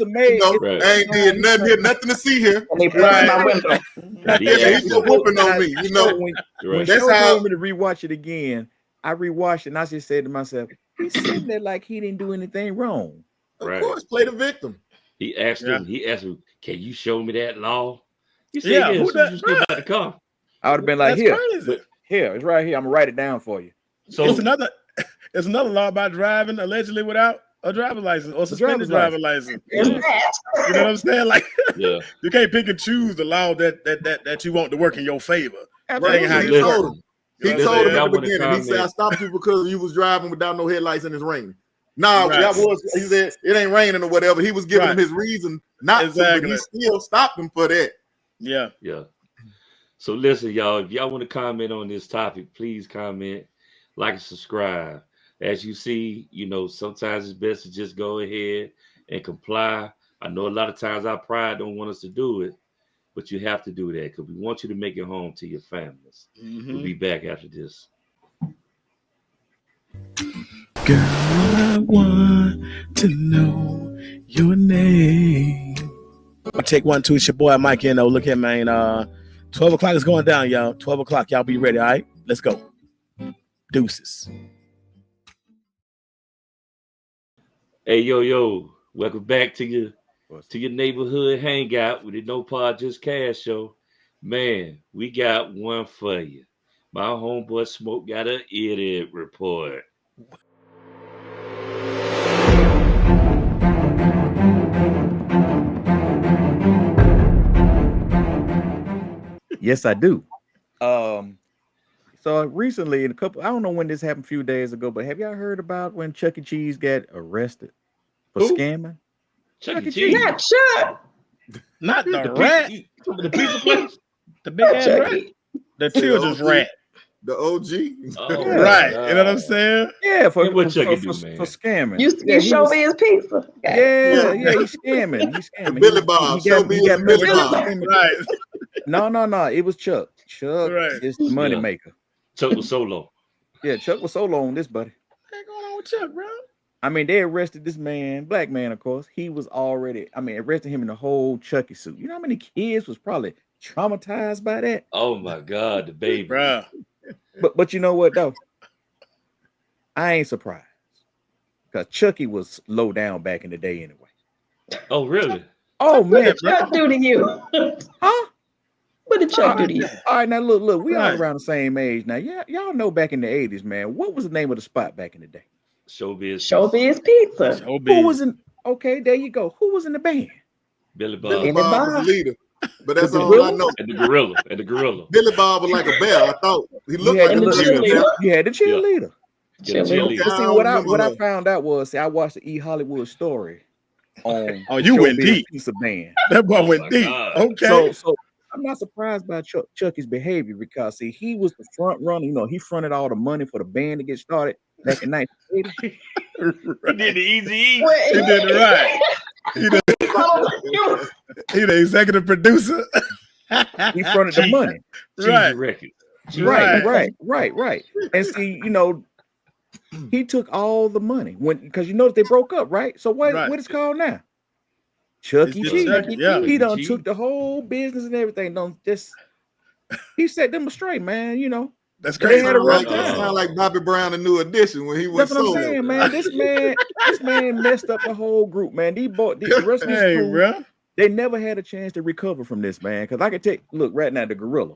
ain't did nothing here, nothing to see here. And they put my window. He's just whooping on me. When that's how told me to rewatch it again. I rewatched it and I just said to myself, he's sitting there like he didn't do anything wrong. Of course, play the victim. He asked him, can you show me that law? He said, you just get out the car. I would have been like, here, it's right here. I'm gonna write it down for you. So it's another law about driving allegedly without a driver's license or suspended driver's license. You know what I'm saying? Like, you can't pick and choose the law that you want to work in your favor. He told him at the beginning. He said, I stopped you because you was driving without no headlights and it's raining. He said it ain't raining or whatever. He was giving him his reason not to, but he still stopped him for that. Yeah. So listen, y'all, if y'all want to comment on this topic, please comment, like and subscribe. As you see, sometimes it's best to just go ahead and comply. I know a lot of times our pride don't want us to do it, but you have to do that because we want you to make it home to your families. Mm-hmm. We'll be back after this. Girl, I want to know your name. I'll take 1, 2. It's your boy Mike Eno. Look here, man. 12 o'clock is going down, y'all. 12 o'clock. Y'all be ready. All right, let's go. Deuces. Hey, yo. Welcome back to your neighborhood hangout with the No Pod Just Cash show. Man, we got one for you. My homeboy Smoke got an idiot report. Yes, I do. So recently, I don't know when this happened a few days ago, but have y'all heard about when Chuck E. Cheese got arrested for scamming? Chuck E. Cheese. Not Chuck. Not the rat. The pizza place. The big ass rat. The children's rat. The OG. Oh, right. You know what I'm saying? Yeah, for You scamming. Showbiz Pizza. Yeah, he's scamming. He's scamming. Billy Bob. Showbiz Billy Bob. Right. No. It was Chuck. Chuck is the money maker. Chuck was solo. Yeah, Chuck was solo on this, buddy. What's going on with Chuck, bro? I mean, they arrested this man, black man, of course. He was already, arrested him in the whole Chucky suit. You know how many kids was probably traumatized by that? Oh my God, the baby. Bro. But you know what though? I ain't surprised. Because Chucky was low down back in the day anyway. Oh, really? Oh man. What did Chuck do to you? Huh? What did Chuck do to you? All right, now look, we all around the same age now. Yeah, y'all know back in the 80s, man. What was the name of the spot back in the day? Showbiz Pizza. Who was in? Okay, there you go. Who was in the band? Billy Bob. Billy Bob was the leader. But that's all I know. And the gorilla. Billy Bob was like a bear. I thought he looked like a cheerleader. He had the cheerleader. Yeah. See, what I found out was, I watched the E! Hollywood Story on. Oh, you went deep. Pizza band. That boy went deep. God. Okay. So I'm not surprised by Chucky's behavior because see, he was the front runner. You know, he fronted all the money for the band to get started back in 1980. He did the Easy E. He did it right. He the executive producer. He fronted the money. Right. And see, you know, he took all the money because you know they broke up, right? So what it's called now? Chuck E. Cheese. He done took the whole business and everything. He set them straight, man. You know. That's crazy. Sound like Bobby Brown, a New Edition when he was. That's what I'm saying, man. This man messed up the whole group, man. The rest of this crew, they never had a chance to recover from this, man. Because I can look right now, the gorilla.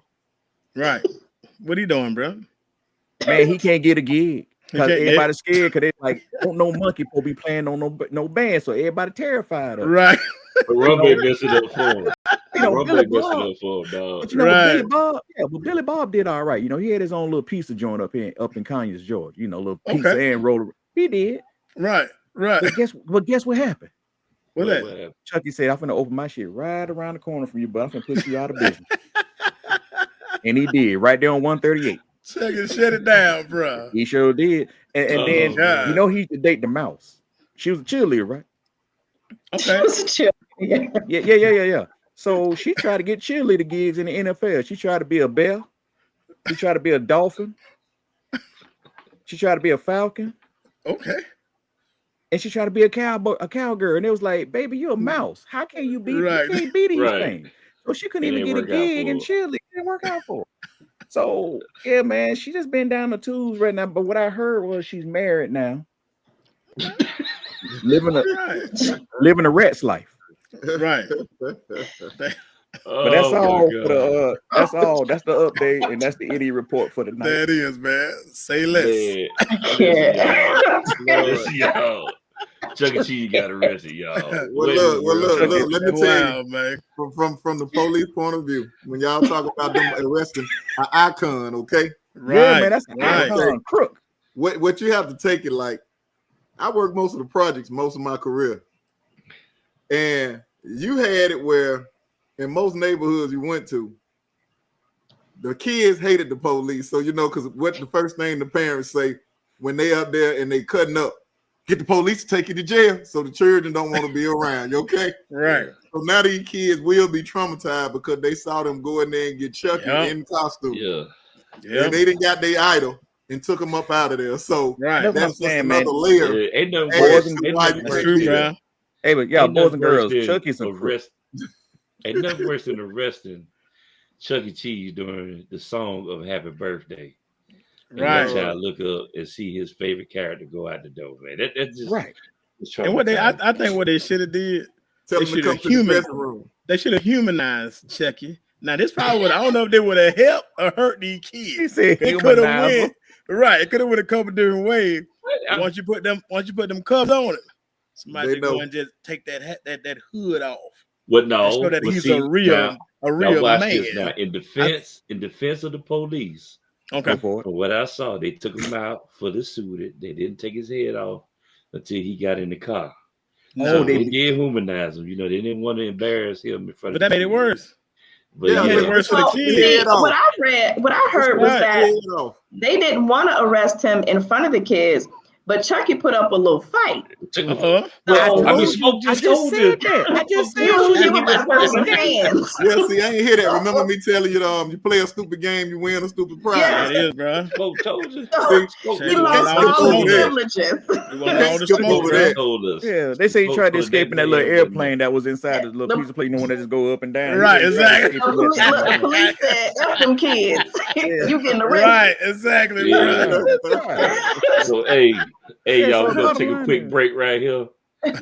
Right. What he doing, bro? Man, he can't get a gig. Because everybody's scared because they like don't no monkey will be playing on no band, so everybody terrified of him. Right. But Rumble messed it up for him. You know, Rumble messed it up for him, dog. But you know, Billy Bob did all right. You know, he had his own little pizza joint up in Conyers, Georgia. You know, little pizza and roller. He did. Right. But guess what happened? What happened? Chucky said, I'm finna open my shit right around the corner from you, but I'm finna put you out of business. And he did, right there on 138. Chucky shut it down, bro. He sure did. And then, you know, he used to date the mouse. She was a cheerleader, right? Okay. She was a cheerleader. Yeah. So she tried to get cheerleader gigs in the NFL. She tried to be a bear. She tried to be a dolphin. She tried to be a falcon. Okay. And she tried to be a cowgirl. And it was like, baby, you're a mouse. How can you be? You can't be these things. So she couldn't even get a gig in cheerleading. It didn't work out for her. So yeah, man, she just been down the tubes right now. But what I heard was she's married now, living a rat's life. Right. But that's all. That's all. That's the update, and that's the idiot report for the night. That is, man. Say less. Y'all. Chuck E. Cheese got arrested, y'all. Well, look. Let me tell you, man. From the police point of view, when y'all talk about them arresting an icon, okay? Right. Yeah, man, that's an icon crook. What you have to take it like. I worked most of the projects most of my career, and you had it where in most neighborhoods you went to, the kids hated the police. So, you know, because what the first thing the parents say when they up there and they cutting up, get the police to take you to jail. So the children don't want to be around. You okay? Right. So now these kids will be traumatized because they saw them go in there and get Chucky in costume. Yeah. And they didn't got their idol and took them up out of there. So that's just another layer. Yeah, ain't no boys and girls. Hey, but y'all, boys and girls, Chucky's a arrest. Ain't nothing worse than arresting Chuck E. Cheese during the song of Happy Birthday. And that child look up and see his favorite character go out the door, man. That's just right. And what I think what they should have did, they should have humanized Chucky. Now this probably would, I don't know if they would have helped or hurt these kids. It could have went right. It could have went a couple different ways. Once you put them cubs on it, somebody go and just take that hood off. What no? Show that he's a real A real watch man. this now. In defense of the police. Okay. From what I saw, they took him out for the suited. They didn't take his head off until he got in the car. So they did humanize him. You know, they didn't want to embarrass him in front of. But that made it worse. But that made it worse for the kids. What I heard was that they didn't want to arrest him in front of the kids, but Chucky put up a little fight. I just said that. I just said Yeah, see, I ain't hear that. Remember me telling you, you play a stupid game, you win a stupid prize. Yeah, it is, bro. Spoke told you. He lost all his privileges. Yeah, they say he tried to escape in that little airplane that was inside the little piece of plane, the one that just go up and down. Right, exactly. The police said, F them kids. You getting arrested. Right, exactly. So, hey, y'all, we're going to take a quick break right here.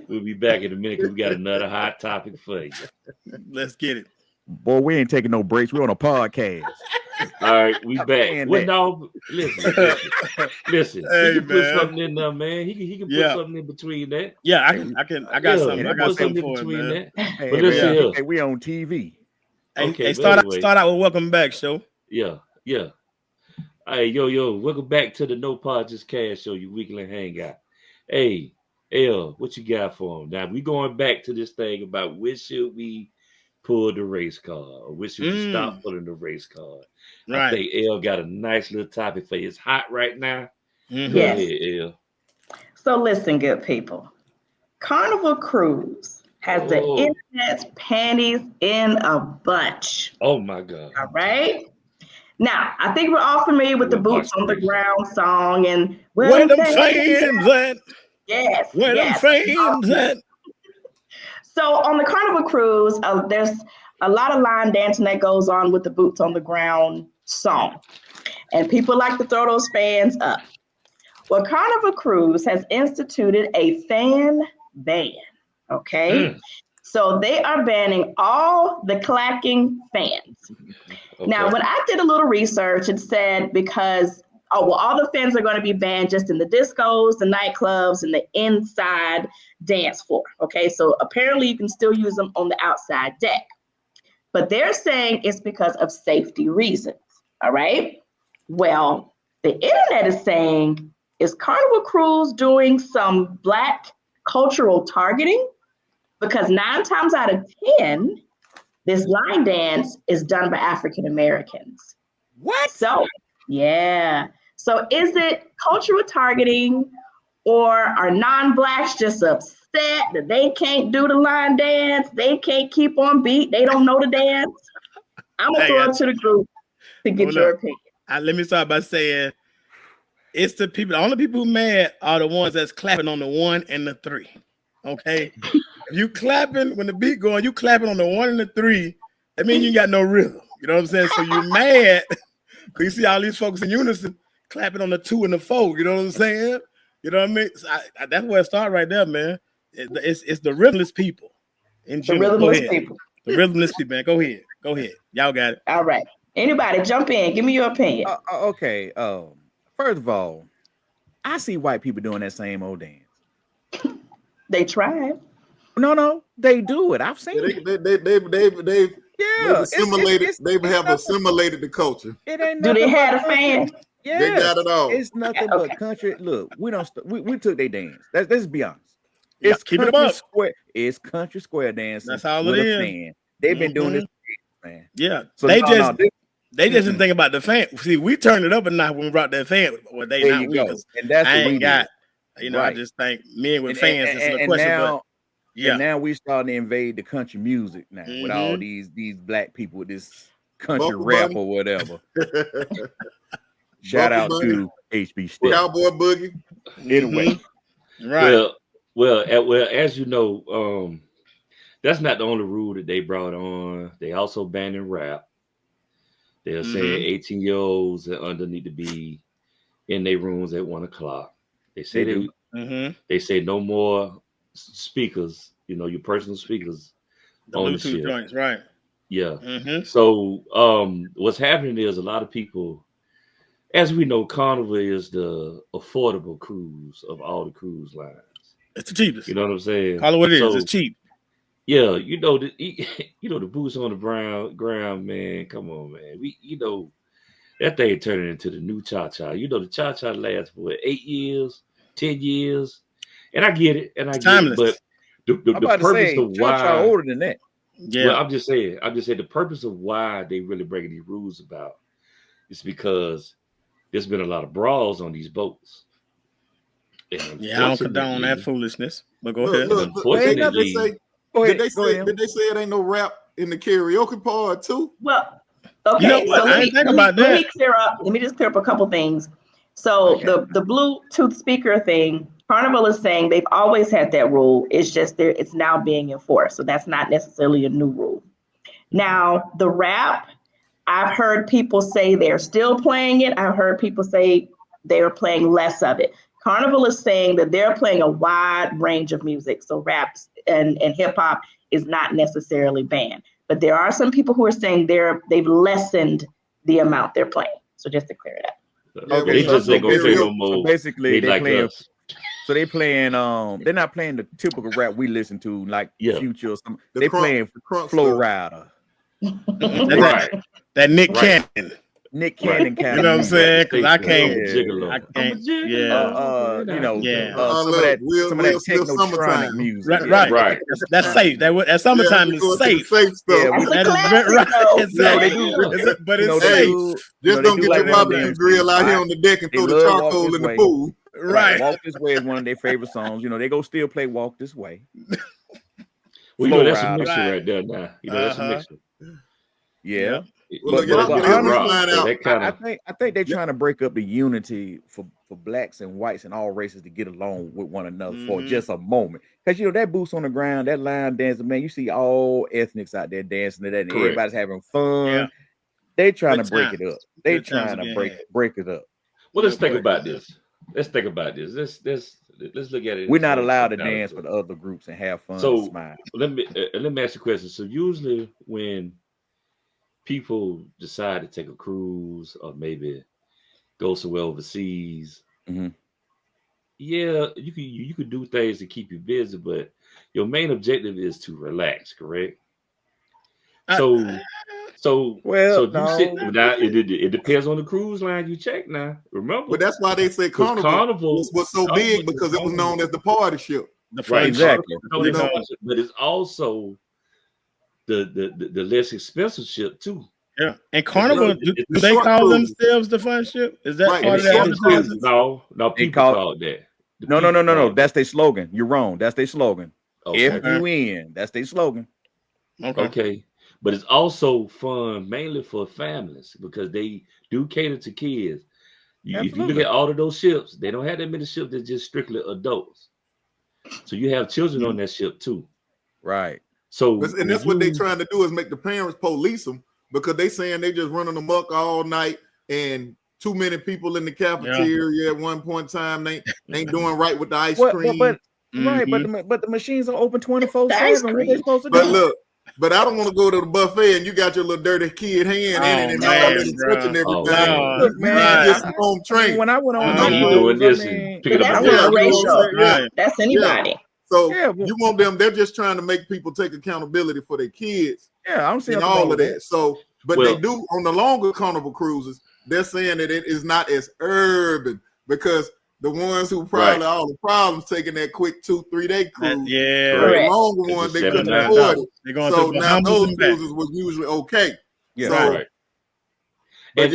We'll be back in a minute because we got another hot topic for you. Let's get it. Boy, we ain't taking no breaks. We're on a podcast. All right, we back. Well, no, listen. Hey, he can put something in there, man. He can put something in between that. Yeah, I got something. I got something for between it, that. Hey, But listen here. Hey, we on TV. Okay, start out with welcome back show. Yeah. Hey, yo, welcome back to the No Pod Just Cash Show, your weekly hangout. Hey, L, what you got for him? Now we going back to this thing about when should we pull the race card or when should we stop pulling the race card? Right. I think L got a nice little topic for you. It's hot right now. Yes. Go ahead, L. So listen, good people. Carnival Cruise has the internet's panties in a bunch. Oh my God. All right. Now, I think we're all familiar with the Boots on the Ground song and where them fans at? Yes. Where them fans at? So on the Carnival Cruise, there's a lot of line dancing that goes on with the Boots on the Ground song. And people like to throw those fans up. Well, Carnival Cruise has instituted a fan ban, okay? So they are banning all the clacking fans. Okay. Now, when I did a little research, it said because, all the fans are going to be banned just in the discos, the nightclubs, and the inside dance floor, okay? So apparently you can still use them on the outside deck. But they're saying it's because of safety reasons, all right? Well, the internet is saying, is Carnival Cruise doing some Black cultural targeting? Because 9 times out of 10, this line dance is done by African Americans. What? So, yeah. So is it cultural targeting, or are non-Blacks just upset that they can't do the line dance? They can't keep on beat. They don't know the dance. I'm going to throw it to the group to get your opinion. Let me start by saying it's the people, the only people who mad are the ones that's clapping on the 1 and the 3. Okay? You clapping when the beat going, you clapping on the 1 and the 3. That means you got no rhythm. You know what I'm saying? So you mad because you see all these folks in unison clapping on the 2 and the 4. You know what I'm saying? You know what I mean? So that's where it starts right there, man. It's the rhythmless people. In general. The rhythmless people. The rhythmless people, man. Go ahead. Y'all got it. All right. Anybody jump in. Give me your opinion. Okay. First of all, I see white people doing that same old dance. They tried. No, they do it. I've seen it. They've assimilated. They have assimilated the culture. It ain't. Do they have a fan? Yeah, they got it all. It's nothing but country. Look, we don't. We took their dance. Let's be honest. It's keep it up. It's country square dance. That's all it is. Fan. They've been doing this, man. Yeah. So they just didn't think about the fan. See, we turned it up a notch when we brought that fan. Well, they not we, and that's I what we got. Did. You know, right. I just think men with fans is a question. Now, yeah. And now we starting to invade the country music now with all these black people with this country rap or whatever. Shout out to HB Step. Cowboy Boogie. Anyway, right. Well, as you know, that's not the only rule that they brought on. They also banning rap. They're saying 18-year-olds and under need to be in their rooms at 1 o'clock. They say they say no more speakers, your personal speakers on the ship. Joints, right? Yeah. So what's happening is a lot of people, as we know, Carnival is the affordable cruise of all the cruise lines. It's the cheapest. You know what I'm saying? Call it what it is. It's cheap. Yeah, you know the boots on the ground, man. Come on, man. That thing turning into the new cha-cha. The cha-cha lasts for 8 years, 10 years. And I get it, but the purpose of cha-cha why older than that. Yeah. Well, I'm just saying the purpose of why they really breaking these rules about is because there's been a lot of brawls on these boats. Yeah, I don't condone that foolishness. But go ahead. Unfortunately, did they say it ain't no rap in the karaoke part too? Well, okay. So let me just clear up a couple things. So the Bluetooth speaker thing, Carnival is saying they've always had that rule. It's just it's now being enforced. So that's not necessarily a new rule. Now the rap, I've heard people say they're still playing it. I've heard people say they're playing less of it. Carnival is saying that they're playing a wide range of music. So rap and hip hop is not necessarily banned. But there are some people who are saying they've lessened the amount they're playing. So just to clear it up. Okay, so basically they like playing. us. So they playing. They're not playing the typical rap we listen to, like Future or something. They playing Flow Rider. Right. That Nick Cannon. Nick Cannon kind you know what I'm saying? Because I can't. Some of that technotronic music. Right. That's safe. That summertime is safe. Safe stuff. But it's safe. Just don't get your barbecue grill out here on the deck and throw the charcoal in the pool. Right. Walk This Way is one of their favorite songs. They go still play Walk This Way. Well, that's a mixture right there now. That's a mixture. Yeah. Well, I think they're trying to break up the unity for blacks and whites and all races to get along with one another for just a moment. Because that boots on the ground, that line dancing, man, you see all ethnics out there dancing to that, and everybody's having fun. Yeah. They trying to break it up. They trying to break it up. Well, let's think about this. Let's look at it. We're not allowed to dance with other groups and have fun. So and smile. let me ask you a question. So usually when people decide to take a cruise or maybe go somewhere overseas, yeah, you could do things to keep you busy, but your main objective is to relax, correct? It depends on the cruise line you check now. Remember, but that's why they say Carnival was so big because it was known as the party ship. Exactly. But it's also the less expensive ship too. Yeah, and Carnival, do they call themselves the fun ship? Is that part of that? No, people call it that. No. That's their slogan. You're wrong. That's their slogan. Okay. F-U-N. That's their slogan. Okay. But it's also fun mainly for families because they do cater to kids. If you look at all of those ships, they don't have that many ships that's just strictly adults. So you have children on that ship too. Right. So and that's what they're trying to do is make the parents police them because they saying they just running amok all night and too many people in the cafeteria at one point in time. They ain't doing right with the ice cream. But the machines are open 24/7. What are they supposed to do? But look. But I don't want to go to the buffet and you got your little dirty kid hand in it and all this touching everything. Look, man, get some home training. When I went on, that's anybody. So you want them? They're just trying to make people take accountability for their kids. Yeah, I'm saying all of that. So, but they do on the longer Carnival cruises. They're saying that it is not as urban because the ones who probably all the problems taking that quick 2-3 day cruise. The longer ones they couldn't afford it. So now those cruises was usually okay. Yeah, so, and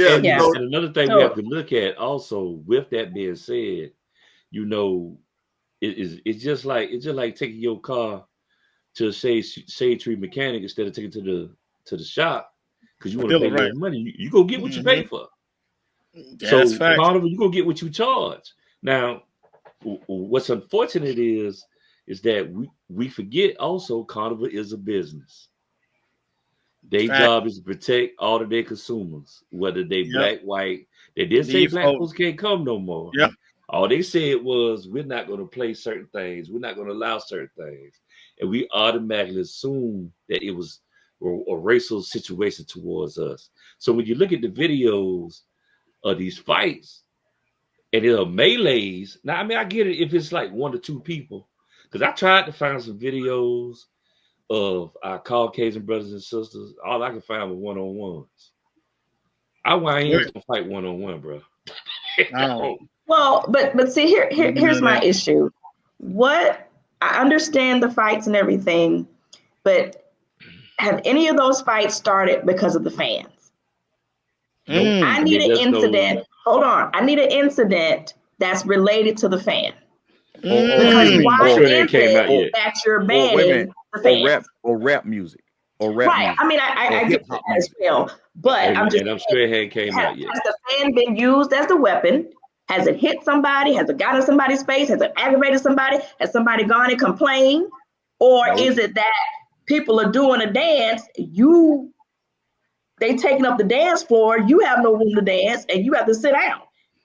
another thing we have to look at also with that being said, it's just like taking your car to a shade tree mechanic instead of taking it to the shop because you want to pay more money. You go get what you pay for. So Carnival, you go get what you charge. Now, what's unfortunate is that we forget also Carnival is a business. Their job is to protect all of their consumers, whether they black, white. They did say black folks can't come no more. Yep. All they said was we're not going to play certain things. We're not going to allow certain things. And we automatically assume that it was a racial situation towards us. So when you look at the videos of these fights, and there are melees. Now, I mean, I get it if it's like 1 or 2 people, because I tried to find some videos of our Caucasian brothers and sisters, all I could find were one-on-ones. Our YNs don't fight one-on-one, bro. Well, but see, here's my issue. What I understand the fights and everything, but have any of those fights started because of the fans? I need an incident. Hold on. I need an incident that's related to the fan. Because why is it that you're banning the fans? Or rap music. Right. I mean, I get that as well. But I'm sure it hadn't came out yet. Has the fan been used as the weapon? Has it hit somebody? Has it got in somebody's face? Has it aggravated somebody? Has somebody gone and complained? Or is it that people are doing a dance, they taking up the dance floor, you have no room to dance, and you have to sit down?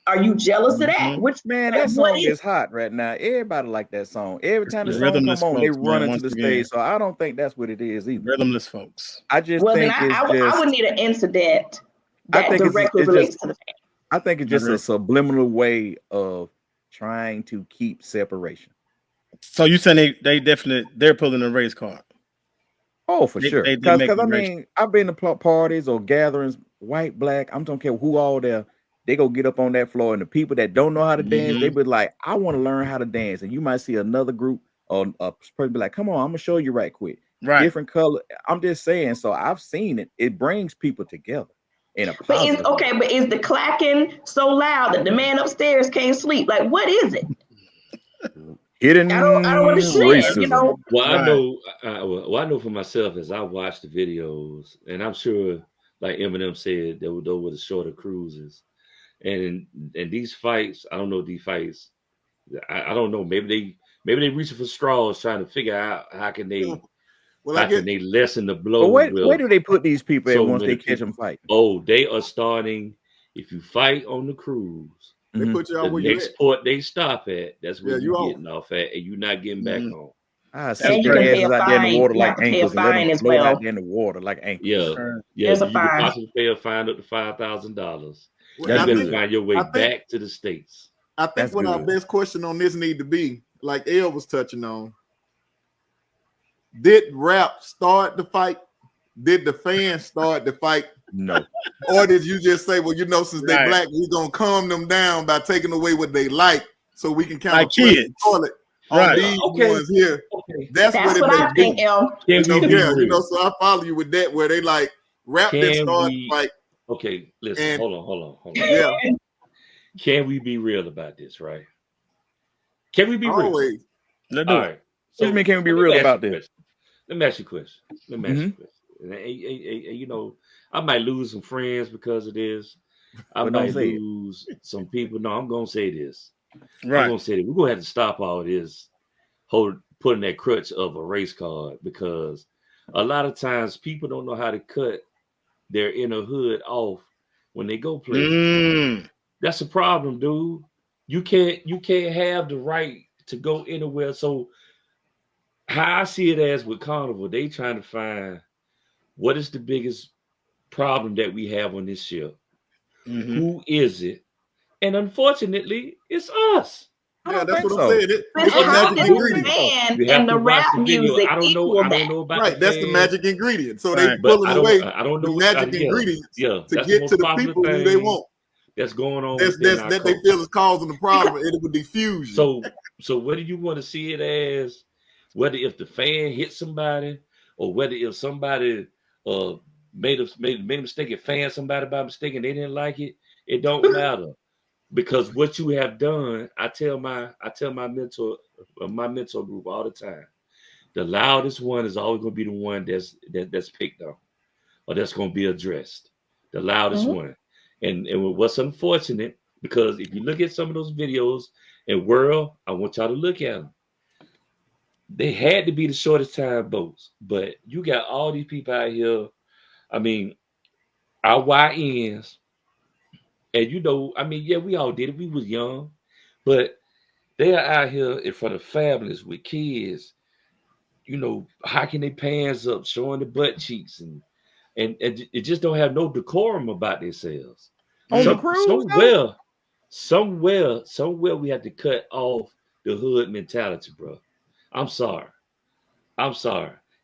Are you jealous of that? Which man, that song is hot right now. Everybody like that song. Every time the song come on, they run into the stage. So I don't think that's what it is either. Rhythmless folks. I just think I would need an incident that directly relates to the fan. I think it's just a subliminal way of trying to keep separation. So you saying they're pulling a race card? Oh, for sure. Because I mean, I've been to parties or gatherings, white, black. I don't care who all there. They go get up on that floor, and the people that don't know how to dance, they be like, "I want to learn how to dance." And you might see another group or a person be like, "Come on, I'm gonna show you right quick." Right, different color. I'm just saying. So I've seen it. It brings people together in a positive way. But is the clacking so loud that the man upstairs can't sleep? Like, what is it? Hidden I don't understand. You know. Well, I know for myself as I watch the videos, and I'm sure, like Eminem said, those were the shorter cruises. And these fights, I don't know these fights. I don't know. Maybe they reaching for straws, trying to figure out how can they lessen the blow. But where do they put these people at once they catch them fighting? Oh, they are starting. If you fight on the cruise, they put you out where the next port they stop at. That's where you're getting off at, and you're not getting back home. See their asses out there in the water like ankles and let them float out there in the water like ankles. Yeah. There's a you fine. can possibly pay a fine up to $5,000. You better find your way back to the States. I think what our best question on this need to be, like El was touching on, did rap start the fight? Did the fans start the fight? No. Or did you just say, well, since they black, we're going to calm them down by taking away what they like so we can kind of control it on these ones here. Okay. That's what I think, El. So I follow you with that, where they like rap didn't start the fight. Okay, listen, hold on. Yeah. Can we be real about this, right? Can we be Always. real? All right. So can we be real about this? Let me ask you a question. And, I might lose some friends because of this. I might lose some people. No, I'm gonna say this. Right. I'm gonna say that we're gonna have to stop all this putting that crutch of a race card, because a lot of times people don't know how to cut their inner hood off when they go play. That's a problem, dude. You can't have the right to go anywhere. So how I see it as with Carnival, they trying to find what is the biggest problem that we have on this ship. Who is it? And unfortunately, it's us. Yeah, that's what I'm saying. It's the magic ingredient. And the rap music. I don't know about that's the magic ingredient. So they pulling away the magic ingredients to get to the people who they want. That's going on. That they feel is causing the problem. It would diffuse you. So whether you want to see it as, whether if the fan hit somebody, or whether if somebody made a mistake and fanned somebody by mistake and they didn't like it, it don't matter. Because what you have done, I tell my mentor group all the time, the loudest one is always going to be the one that's picked on, or that's going to be addressed. The loudest one. And what's unfortunate, because if you look at some of those videos in World, I want y'all to look at them. They had to be the shortest time boats, but you got all these people out here. I mean, our YNs. And we all did it. We was young, but they are out here in front of families with kids, hocking their pants up, showing the butt cheeks, and it just don't have no decorum about themselves. Somewhere we have to cut off the hood mentality, bro. I'm sorry.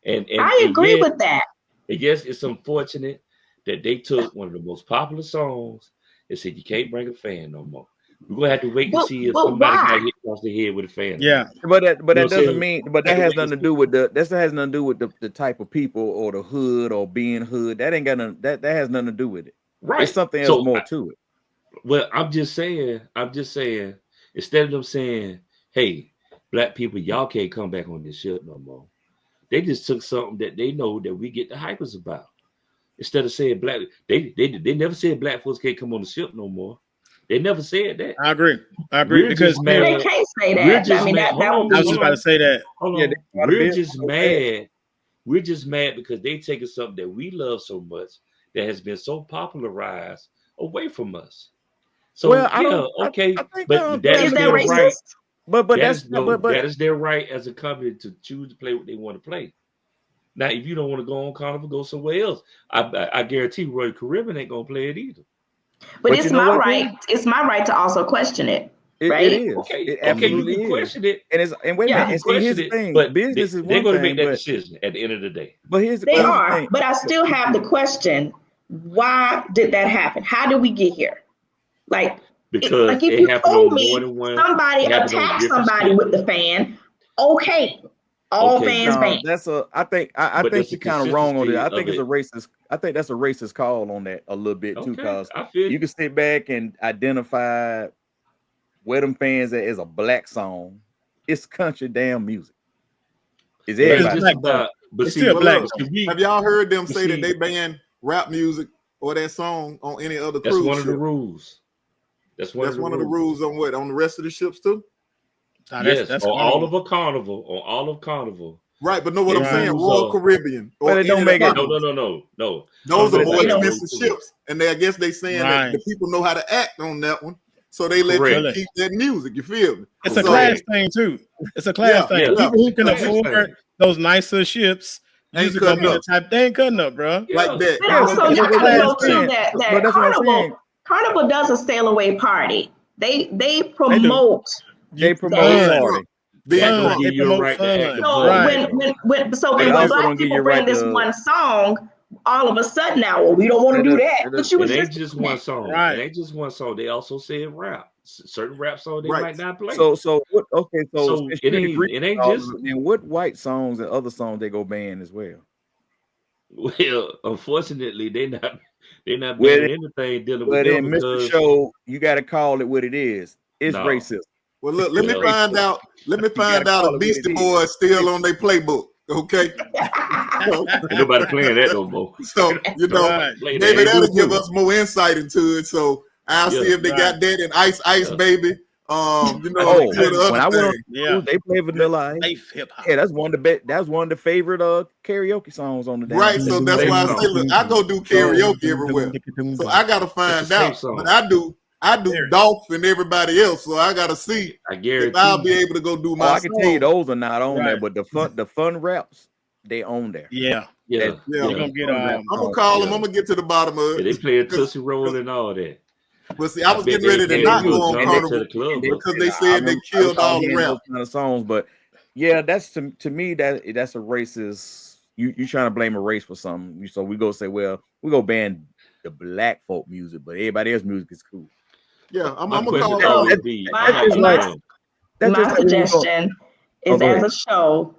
And I agree with that. Yes, it's unfortunate that they took one of the most popular songs and said you can't bring a fan no more. We're gonna have to wait to see if somebody got hit across the head with a fan. Yeah, but that doesn't mean. But that has nothing to do with that has nothing to do with the type of people or the hood or being hood. That ain't got nothing. That has nothing to do with it. Right. It's something else more to it. Well, I'm just saying. Instead of them saying, "Hey, black people, y'all can't come back on this ship no more," they just took something that they know that we get the hypers about. Instead of saying black, they never said black folks can't come on the ship no more. They never said that. I agree because they can't say that. I mean, I was just about to say that. We're just mad. We're just mad because they taking something that we love so much that has been so popularized away from us. So well, okay, but that is their right. But that is their right as a company to choose to play what they want to play. Now, if you don't want to go on Carnival, go somewhere else. I guarantee Royal Caribbean ain't gonna play it either. But it's my right. It's my right to also question it. Right? It is. Okay. It absolutely you can question it. And wait a minute. And see, here's the thing. But business is one they're going to thing, make that decision at the end of the day. But here's the they thing. are. But I still have the question: why did that happen? How did we get here? Because if you told me somebody attacked somebody with the fan, okay. All fans banned. I think you're kind of wrong on it. I think it's a racist. I think that's a racist call on that a little bit too, because you can sit back and identify where them fans at is a black song. It's country damn music. It's everybody. But it's still black. Have y'all heard them say that they ban rap music or that song on any other cruise? That's one of the rules. That's one of the rules on what? On the rest of the ships too? Yes, that's on all of a Carnival, on all of Carnival. Right, but know what I'm saying? Royal Caribbean. But it don't make it. No. Those are more expensive ships, and I guess they saying that the people know how to act on that one, so they let you keep that music. You feel me? It's a class thing too. It's a class thing. People who can afford those nicer ships, usually gonna be the type they ain't cutting up, bro. Like that. But also, you know too that Carnival does a sail away party. They promote. They promote So when black people bring this one song, all of a sudden now, we don't want to do that. But it ain't just one song. Right. It ain't just one song. They also said rap. Certain rap songs they might not play. So what? Okay, so it ain't just. And what white songs and other songs they go ban as well? Well, unfortunately, they're not banning anything dealing with them. Mr. Show, you got to call it what it is. It's racist. Well, look, let me find out if Beastie Boys still on their playbook. Okay. Ain't nobody playing that no more. So maybe that'll give us more insight into it. So I'll see if they got that in Ice Baby. when I went on, they play Vanilla Ice. Yeah, that's one of the favorite karaoke songs on the day. Right, so that's why I say, look, I go do karaoke everywhere. So I gotta find out, but I do Dolph and everybody else, so I gotta see. I guarantee if I'll be able to go do my. I can tell you those are not on there, but the fun raps they own there. Yeah. You're gonna get. I'm gonna call them. I'm gonna get to the bottom of it. They play a Tootsie Roll and all that. But see, I was getting ready to not go on Carnival because they said they killed all the rap kind of songs. But yeah, that's to me that's a racist. You trying to blame a race for something? So we go say, well, we go ban the black folk music, but everybody else's music is cool. Yeah, I'm gonna call it. My suggestion is, as a show,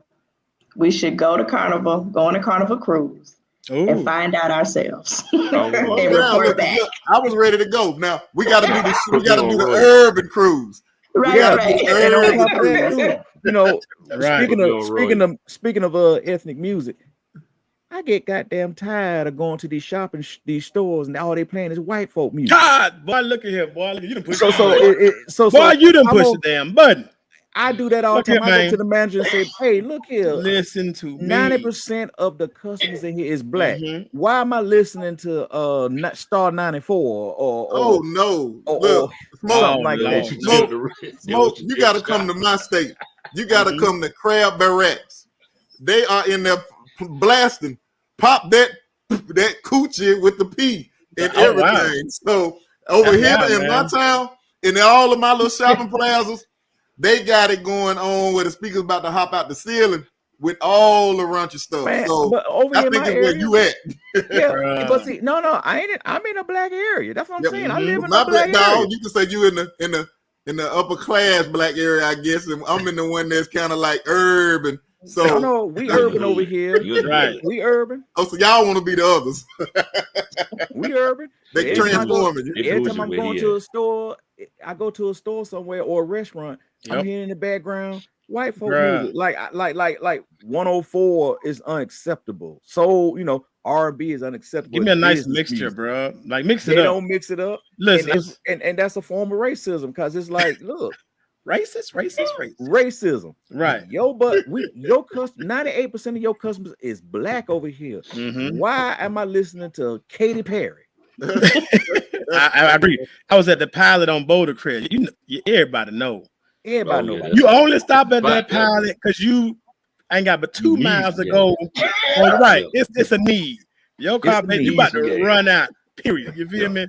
we should go to Carnival, go on a Carnival cruise, and find out ourselves. And report back. I was ready to go. Now we got to do this. We got to do the urban cruise. Right. You know, speaking of ethnic music, I get goddamn tired of going to these these stores and all they playing is white folk music. God, boy, look at here, boy. You done push you done push the damn button. I do that all the time. I go to the manager and say, "Hey, look here. Listen to me. 90% of the customers in here is black. Why am I listening to Star 94 or Smoke like that? Smoke, you got to come to my state. You got to come to Crab Barracks. They are in there blasting. Pop that coochie with the P and everything. Wow. So over here in my town, in all of my little shopping plazas, they got it going on where the speaker's about to hop out the ceiling. with all the rancher stuff. Man, so but over I here in think my it's where area, you at. yeah, but see, no, I'm in a black area. That's what I'm saying. I live in My a black area. dog, you can say you in the upper class black area, I guess, and I'm in the one that's kind of like urban. So no, we urban over here. Right. We urban. Oh, so y'all want to be the others? We urban. They transforming. Every time I'm going to a store, I go to a store somewhere or a restaurant. I'm hearing in the background white folk music. Like 104 is unacceptable. So R&B is unacceptable. Give me a nice mixture, bro. Like mix it they up. Don't mix it up. Listen, and that's a form of racism because it's like, look, racist. Racism. Right. Your 98% of your customers is black over here. Mm-hmm. Why am I listening to Katy Perry? I agree. I was at the Pilot on Boulder Crest. Everybody know. Everybody know. You only stop at that Pilot because you ain't got but 2 miles to go. Right. It's a need. Your car, baby, you about to run out. Period. You feel me?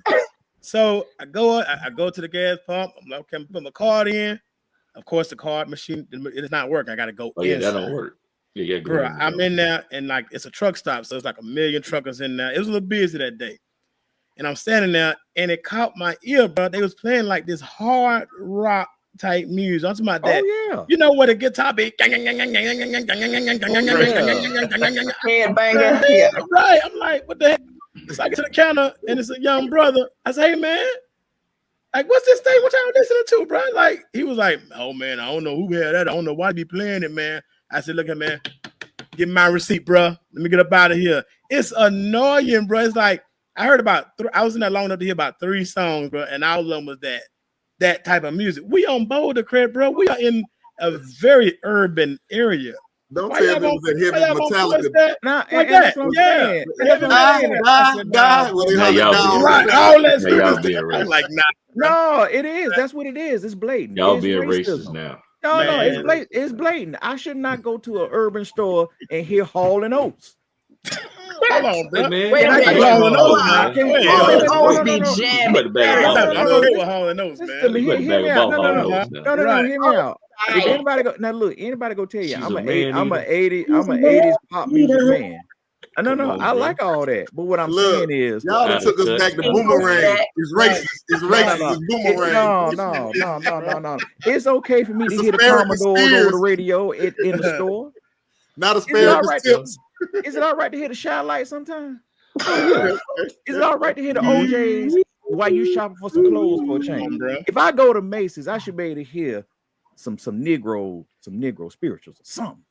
So I go to the gas pump. I'm like, okay, I'm putting my card in. Of course, the card machine it's not working. I gotta go. Yeah, that don't work. Yeah, bro. I'm in there and like it's a truck stop, so it's like 1 million truckers in there. It was a little busy that day, and I'm standing there, and it caught my ear, bro. They was playing like this hard rock type music. I'm talking about that. Oh yeah. You know what a guitar be? Headbanger. Yeah. Right. I'm like, what the heck? So I get to the counter and it's a young brother. I say, hey man, like what's this thing? What y'all listening to, bro? Like he was like, oh man, I don't know who had that. I don't know why they be playing it, man. I said, look at man, give me my receipt, bro. Let me get up out of here. It's annoying, bro. It's like I heard about I was in there long enough to hear about 3 songs, bro, and all of them was that type of music. We on Boulder Crest, bro. We are in a very urban area. Don't tell me that heavy Metallica. Nah, that's what I'm saying. All that stuff. I'm like, nah. No, it is. That's what it is. It's blatant. Y'all being racist now. No, it's blatant. It's blatant. I should not go to an urban store and hear Hall and Oates. Hold on, bro. Wait a minute. Always be jamming. I'm gonna go with Hall and Oates, man. Hear me out. No, hear me out. If anybody go tell you, I'm an 80s pop music man. No, I like all that. But what I'm saying is, y'all took us back to Boomerang. It's racist. It's racist. It's Boomerang. No. It's okay for me to hear the Commodores over the radio in the store. Not asparagus tips. Is it all right to hear the Shine Light sometimes? Is it all right to hear the OJs while you shopping for some clothes for a change? If I go to Macy's, I should be able to hear some Negro spirituals or something.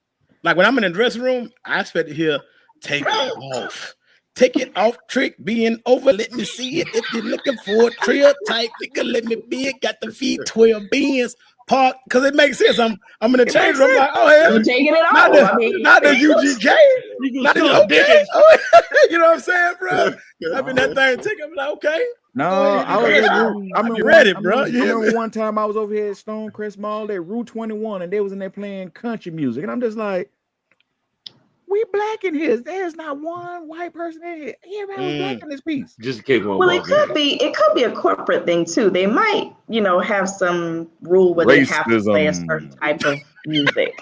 Like when I'm in the dressing room, I expect to hear take it off trick being over, let me see it. If you're looking for a trail type nigga, let me be it. Got the feet 12 beans park, because it makes sense. I'm in the change room like, oh hell, you're taking it off. Not the UGK, not the okay. You know what I'm saying, bro? I've been that thing taking. I'm like, okay. No, I'm ready, bro. I remember one time I was over here at Stonecrest Mall at Route 21, and they was in there playing country music, and I'm just like, we black in here. There's not one white person in here. Everybody was black in this piece. Just in case one. Well, it could be a corporate thing too. They might, have some rule where they have to play a certain type of music.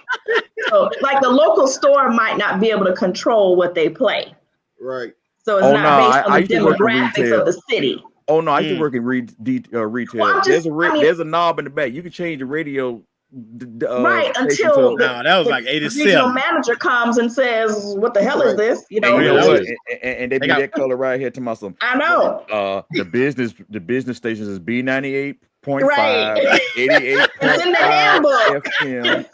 So, like the local store might not be able to control what they play. Right. So it's not based on the demographics of the city. Oh no, I used to work in retail. Well, there's a knob in the back. You can change the radio. Right, until that was like 87. Regional manager comes and says, "What the hell is this?" And they be that color right here to my son. I know. The business stations is B98.5, 88.5 FM,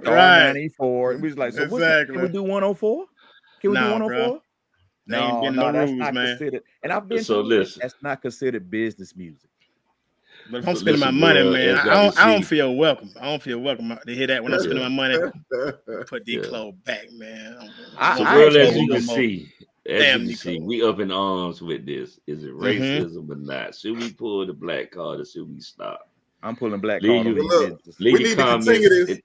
right. 94. We was like, so exactly. Can we do 104? Can we do 104? No, that's rules, not man. considered. And I've been that's not considered business music. But if I'm spending my money, man, I don't feel welcome. I don't feel welcome to hear that when I'm spending my money. Put these clothes back, man. As you can see, we up in arms with this. Is it racism or not? Should we pull the black card or should we stop? I'm pulling black card. We need to continue this.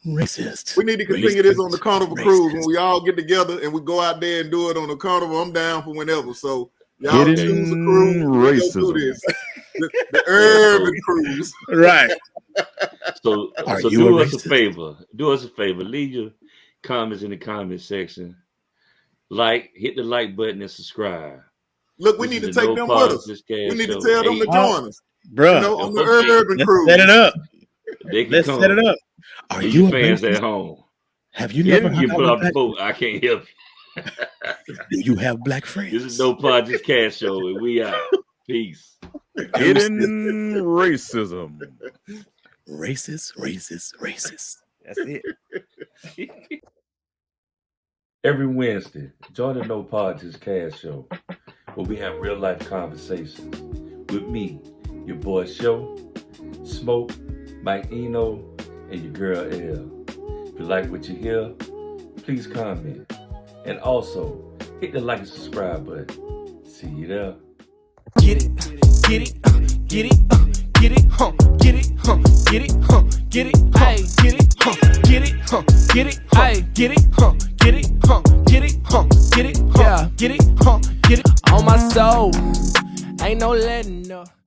Racist. We need to continue this on the Carnival Cruise when we all get together and we go out there and do it on the Carnival. I'm down for whenever. So y'all choose a cruise. Do this. The urban cruise. Right. So do us a favor. Do us a favor. Leave comments in the comment section. Hit the like button and subscribe. Look, we need to take them with us. We need to tell them to join us. Bro, on the Urban Cruise. Set it up. Let's set it up. Are you fans at home? Have you never put off the boat? I can't help you. Do you have black friends? This is No Podcast Show, and we out. Peace. Hidden racism. Racist. That's it. Every Wednesday, join the No Podcast Show, where we have real life conversations with me, your boy Show, Smoke, Mike Eno, and your girl L. If you like what you hear, please comment. And also, hit the like and subscribe button. See you there. Get it, get it, get it, get it, get it, get it, get it, hey, get it, get it, get it, hey, get it, get it, get it, get it, yeah, get it, get it on my soul. Ain't no letting up.